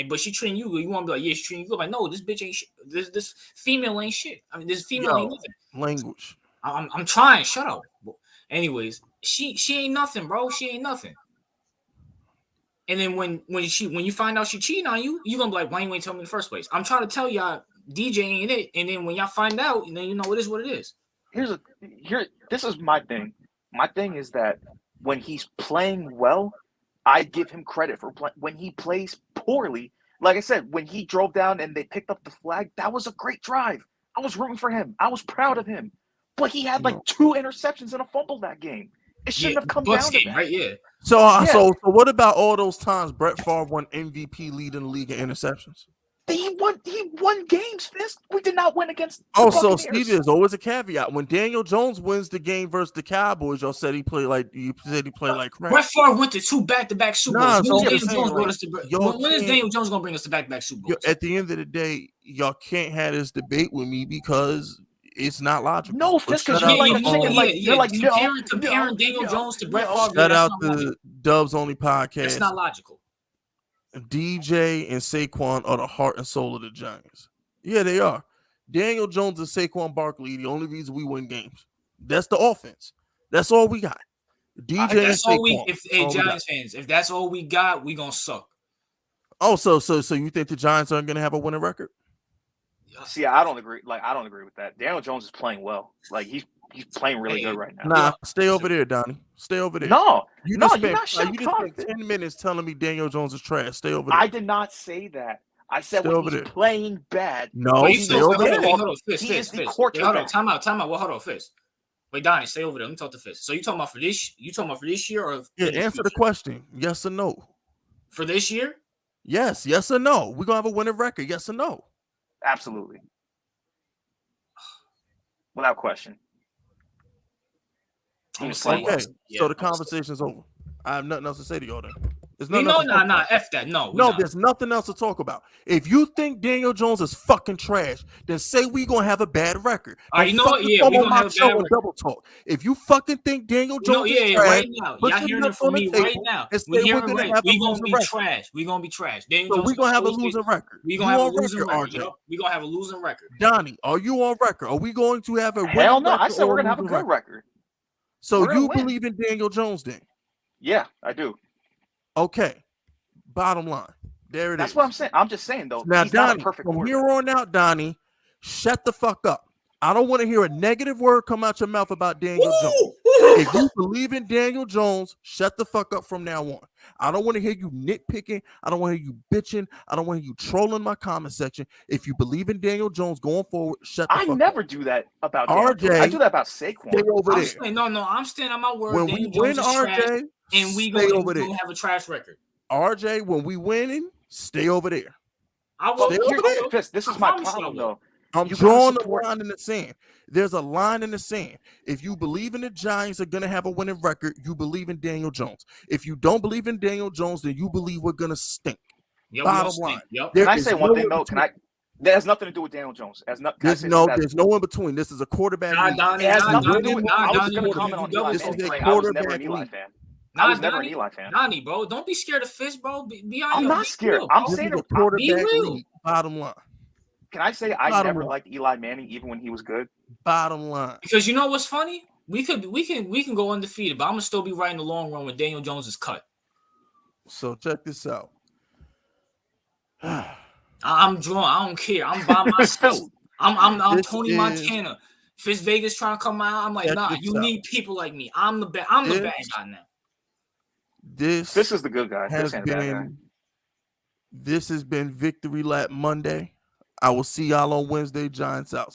Speaker 2: but she treating you good. You want to be like, yeah, she treating you good. Like, no, this bitch ain't shit. This female ain't shit. I mean, this female ain't nothing.
Speaker 1: language.
Speaker 2: I'm trying. Shut up. Anyways, she ain't nothing, bro. She ain't nothing. And then when you find out she cheating on you, you gonna be like, why you ain't tell me in the first place? I'm trying to tell y'all DJ ain't it. And then when y'all find out, then you know it is what it is.
Speaker 3: This is my thing. My thing is that when he's playing well, I give him credit for playing. When he plays poorly, like I said, when he drove down and they picked up the flag, that was a great drive. I was rooting for him. I was proud of him. But he had like 2 interceptions and a fumble that game. It shouldn't have come
Speaker 2: Bucks
Speaker 3: down to
Speaker 2: game,
Speaker 3: that.
Speaker 2: right? Yeah.
Speaker 1: So what about all those times Brett Favre won MVP lead in the league in interceptions?
Speaker 3: He won games, Fisk. We did not win against the
Speaker 1: Oh, so
Speaker 3: Buccaneers.
Speaker 1: Steve, there's always a caveat. When Daniel Jones wins the game versus the Cowboys, y'all said he played like crap.
Speaker 2: Brett Favre went to 2 back-to-back Super Bowls.
Speaker 1: Nah,
Speaker 2: When
Speaker 1: so
Speaker 2: is
Speaker 1: I'm
Speaker 2: Daniel
Speaker 1: saying,
Speaker 2: Jones
Speaker 1: like,
Speaker 2: when is Daniel Jones gonna bring us to back-to-back Super Bowls?
Speaker 1: At the end of the day, y'all can't have this debate with me because it's not logical.
Speaker 3: No, Fisk, because you're like a chicken. You're like
Speaker 2: comparing Daniel Jones to Brett Favre.
Speaker 1: Shout out to Dubs Only Podcast.
Speaker 2: That's not logical.
Speaker 1: DJ and Saquon are the heart and soul of the Giants. Yeah, they are. Daniel Jones and Saquon Barkley, the only reason we win games. That's the offense. That's all we got. DJ
Speaker 2: That's
Speaker 1: and
Speaker 2: all
Speaker 1: Saquon.
Speaker 2: Giants fans, if that's all we got, we gonna suck.
Speaker 1: Oh, so you think the Giants aren't gonna have a winning record?
Speaker 3: See, I don't agree. I don't agree with that. Daniel Jones is playing well. Like he's playing really good right now.
Speaker 1: Nah, stay over there, Donnie. Stay over there.
Speaker 3: No,
Speaker 1: you
Speaker 3: no,
Speaker 1: just
Speaker 3: you're
Speaker 1: spent,
Speaker 3: not.
Speaker 1: you just spent 10 minutes telling me Daniel Jones is trash. Stay over there.
Speaker 3: I did not say that. I said
Speaker 1: Stay
Speaker 3: when
Speaker 1: over
Speaker 3: he's
Speaker 1: there.
Speaker 3: playing bad.
Speaker 1: No,
Speaker 2: Wait,
Speaker 1: stay over there.
Speaker 2: hold on, Fizz,
Speaker 3: He is the
Speaker 2: Fizz.
Speaker 3: quarterback.
Speaker 2: Wait, hold on, time out. Well, hold on, Fizz. Wait, Donnie, stay over there. Let me talk to Fizz. So you talking about for this? You talking about for this year or?
Speaker 1: Yeah, answer the question. Yes or no.
Speaker 2: For this year?
Speaker 1: Yes or no. We're gonna have a winning record. Yes or no.
Speaker 3: Absolutely. without question.
Speaker 2: I'm
Speaker 3: He's
Speaker 2: saying,
Speaker 3: playing
Speaker 1: Okay,
Speaker 3: well.
Speaker 2: yeah,
Speaker 1: so the
Speaker 2: I'm saying.
Speaker 1: conversation's over. I have nothing else to say to y'all then. There's
Speaker 2: You
Speaker 1: nothing
Speaker 2: know,
Speaker 1: else to talk about.
Speaker 2: F that. No, we
Speaker 1: No,
Speaker 2: not.
Speaker 1: there's nothing else to talk about. If you think Daniel Jones is fucking trash, then say we gonna have a bad record.
Speaker 2: All right,
Speaker 1: Don't
Speaker 2: you know what?
Speaker 1: fucking
Speaker 2: Yeah,
Speaker 1: come
Speaker 2: we
Speaker 1: on
Speaker 2: gonna
Speaker 1: my
Speaker 2: have a
Speaker 1: show
Speaker 2: bad
Speaker 1: and
Speaker 2: record.
Speaker 1: double talk. If you fucking think Daniel
Speaker 2: You know,
Speaker 1: Jones is
Speaker 2: yeah,
Speaker 1: trash,
Speaker 2: right now.
Speaker 1: put
Speaker 2: Y'all
Speaker 1: your
Speaker 2: hearing it
Speaker 1: nuts
Speaker 2: from
Speaker 1: on the
Speaker 2: me right
Speaker 1: table
Speaker 2: now.
Speaker 1: and
Speaker 2: We
Speaker 1: say we're
Speaker 2: hearing
Speaker 1: gonna
Speaker 2: right.
Speaker 1: have a
Speaker 2: We gonna
Speaker 1: losing
Speaker 2: be
Speaker 1: record.
Speaker 2: trash. We gonna be trash. Daniel
Speaker 1: So
Speaker 2: Jones
Speaker 1: we're gonna have a
Speaker 2: supposed to-
Speaker 1: losing record.
Speaker 2: We
Speaker 1: You
Speaker 2: gonna have a
Speaker 1: on
Speaker 2: losing
Speaker 1: record,
Speaker 2: record.
Speaker 1: RJ?
Speaker 2: Yup. We gonna have a losing record.
Speaker 1: Donnie, are you on record? Are we going to have a
Speaker 3: Hell
Speaker 1: winning
Speaker 3: no!
Speaker 1: record
Speaker 3: I said
Speaker 1: or
Speaker 3: we're gonna have a
Speaker 1: losing
Speaker 3: good record.
Speaker 1: So
Speaker 3: We're gonna
Speaker 1: you
Speaker 3: win.
Speaker 1: believe in Daniel Jones then?
Speaker 3: Yeah, I do.
Speaker 1: Okay. Bottom line, there it
Speaker 3: That's
Speaker 1: is.
Speaker 3: what I'm saying. I'm just saying though.
Speaker 1: Now,
Speaker 3: He's not a
Speaker 1: Donnie,
Speaker 3: perfect
Speaker 1: from
Speaker 3: quarterback.
Speaker 1: here on out, Donnie, shut the fuck up. I don't want to hear a negative word come out your mouth about Daniel Jones. If you believe in Daniel Jones, shut the fuck up from now on. I don't want to hear you nitpicking. I don't want to hear you bitching. I don't want to hear you trolling my comment section. If you believe in Daniel Jones going forward, shut the
Speaker 3: I
Speaker 1: fuck
Speaker 3: never
Speaker 1: up.
Speaker 3: do that about Daniel Jones. I
Speaker 1: RJ,
Speaker 3: do that about
Speaker 1: stay
Speaker 3: Saquon.
Speaker 1: over
Speaker 2: I'm
Speaker 1: there.
Speaker 2: saying no. I'm standing on my word.
Speaker 1: When
Speaker 2: Daniel
Speaker 1: we win,
Speaker 2: Jones is trash,
Speaker 1: RJ,
Speaker 2: and we
Speaker 1: stay over
Speaker 2: gonna
Speaker 1: there.
Speaker 2: have a trash record.
Speaker 1: RJ, when we winning, stay over there.
Speaker 2: I will.
Speaker 1: Stay over there.
Speaker 3: Fitz, this is
Speaker 2: I
Speaker 3: my
Speaker 2: promise you I
Speaker 3: problem
Speaker 2: will.
Speaker 3: though.
Speaker 1: I'm
Speaker 3: You gotta
Speaker 1: drawing the
Speaker 3: support.
Speaker 1: line in the sand. There's a line in the sand. If you believe in the Giants are going to have a winning record, you believe in Daniel Jones. If you don't believe in Daniel Jones, then you believe we're going to stink.
Speaker 2: Yep,
Speaker 1: Bottom line.
Speaker 2: Yep.
Speaker 1: There
Speaker 3: Can I
Speaker 1: is
Speaker 3: say one
Speaker 1: no
Speaker 3: thing
Speaker 1: in
Speaker 3: though? Can
Speaker 1: between.
Speaker 3: I? That has nothing to do with Daniel Jones. Can I
Speaker 1: There's
Speaker 3: say
Speaker 1: no in between. This is a quarterback
Speaker 2: Nah,
Speaker 1: league.
Speaker 2: Donnie,
Speaker 3: It has
Speaker 2: nah,
Speaker 3: nothing to
Speaker 2: Donnie,
Speaker 3: do with.
Speaker 2: nah,
Speaker 3: I was
Speaker 2: Donnie,
Speaker 3: going to
Speaker 2: you
Speaker 3: comment on
Speaker 2: double
Speaker 3: Eli
Speaker 1: This is
Speaker 3: Manning,
Speaker 1: a
Speaker 3: saying I was never
Speaker 1: quarterback
Speaker 3: an Eli
Speaker 1: league.
Speaker 3: fan.
Speaker 2: Nah,
Speaker 3: I was never an
Speaker 2: Donnie,
Speaker 3: Eli fan.
Speaker 2: Donnie, bro, don't be scared of fish, bro. Be on
Speaker 3: I'm
Speaker 2: your.
Speaker 3: not
Speaker 2: Be
Speaker 3: scared.
Speaker 2: real,
Speaker 3: I'm
Speaker 2: bro.
Speaker 1: This
Speaker 3: saying.
Speaker 1: is a
Speaker 2: Be
Speaker 1: quarterback
Speaker 2: real.
Speaker 1: league. Bottom line.
Speaker 3: Can I say I
Speaker 1: Bottom
Speaker 3: never
Speaker 1: line.
Speaker 3: liked Eli Manning even when he was good?
Speaker 1: Bottom line.
Speaker 2: Because you know what's funny? We can go undefeated, but I'm gonna still be right in the long run when Daniel Jones is cut.
Speaker 1: So check this out.
Speaker 2: I'm drawn. I don't care. I'm by myself. I'm
Speaker 1: This
Speaker 2: Tony
Speaker 1: is-
Speaker 2: Montana. Fitz Vegas trying to come out. I'm like,
Speaker 1: Check
Speaker 2: nah.
Speaker 1: this
Speaker 2: You
Speaker 1: out.
Speaker 2: need people like me. I'm the bad. I'm the bad guy now.
Speaker 3: This is the good guy.
Speaker 1: Has
Speaker 3: This ain't a bad guy.
Speaker 1: been. This has been Victory Lap Monday. I will see y'all on Wednesday. Giants out.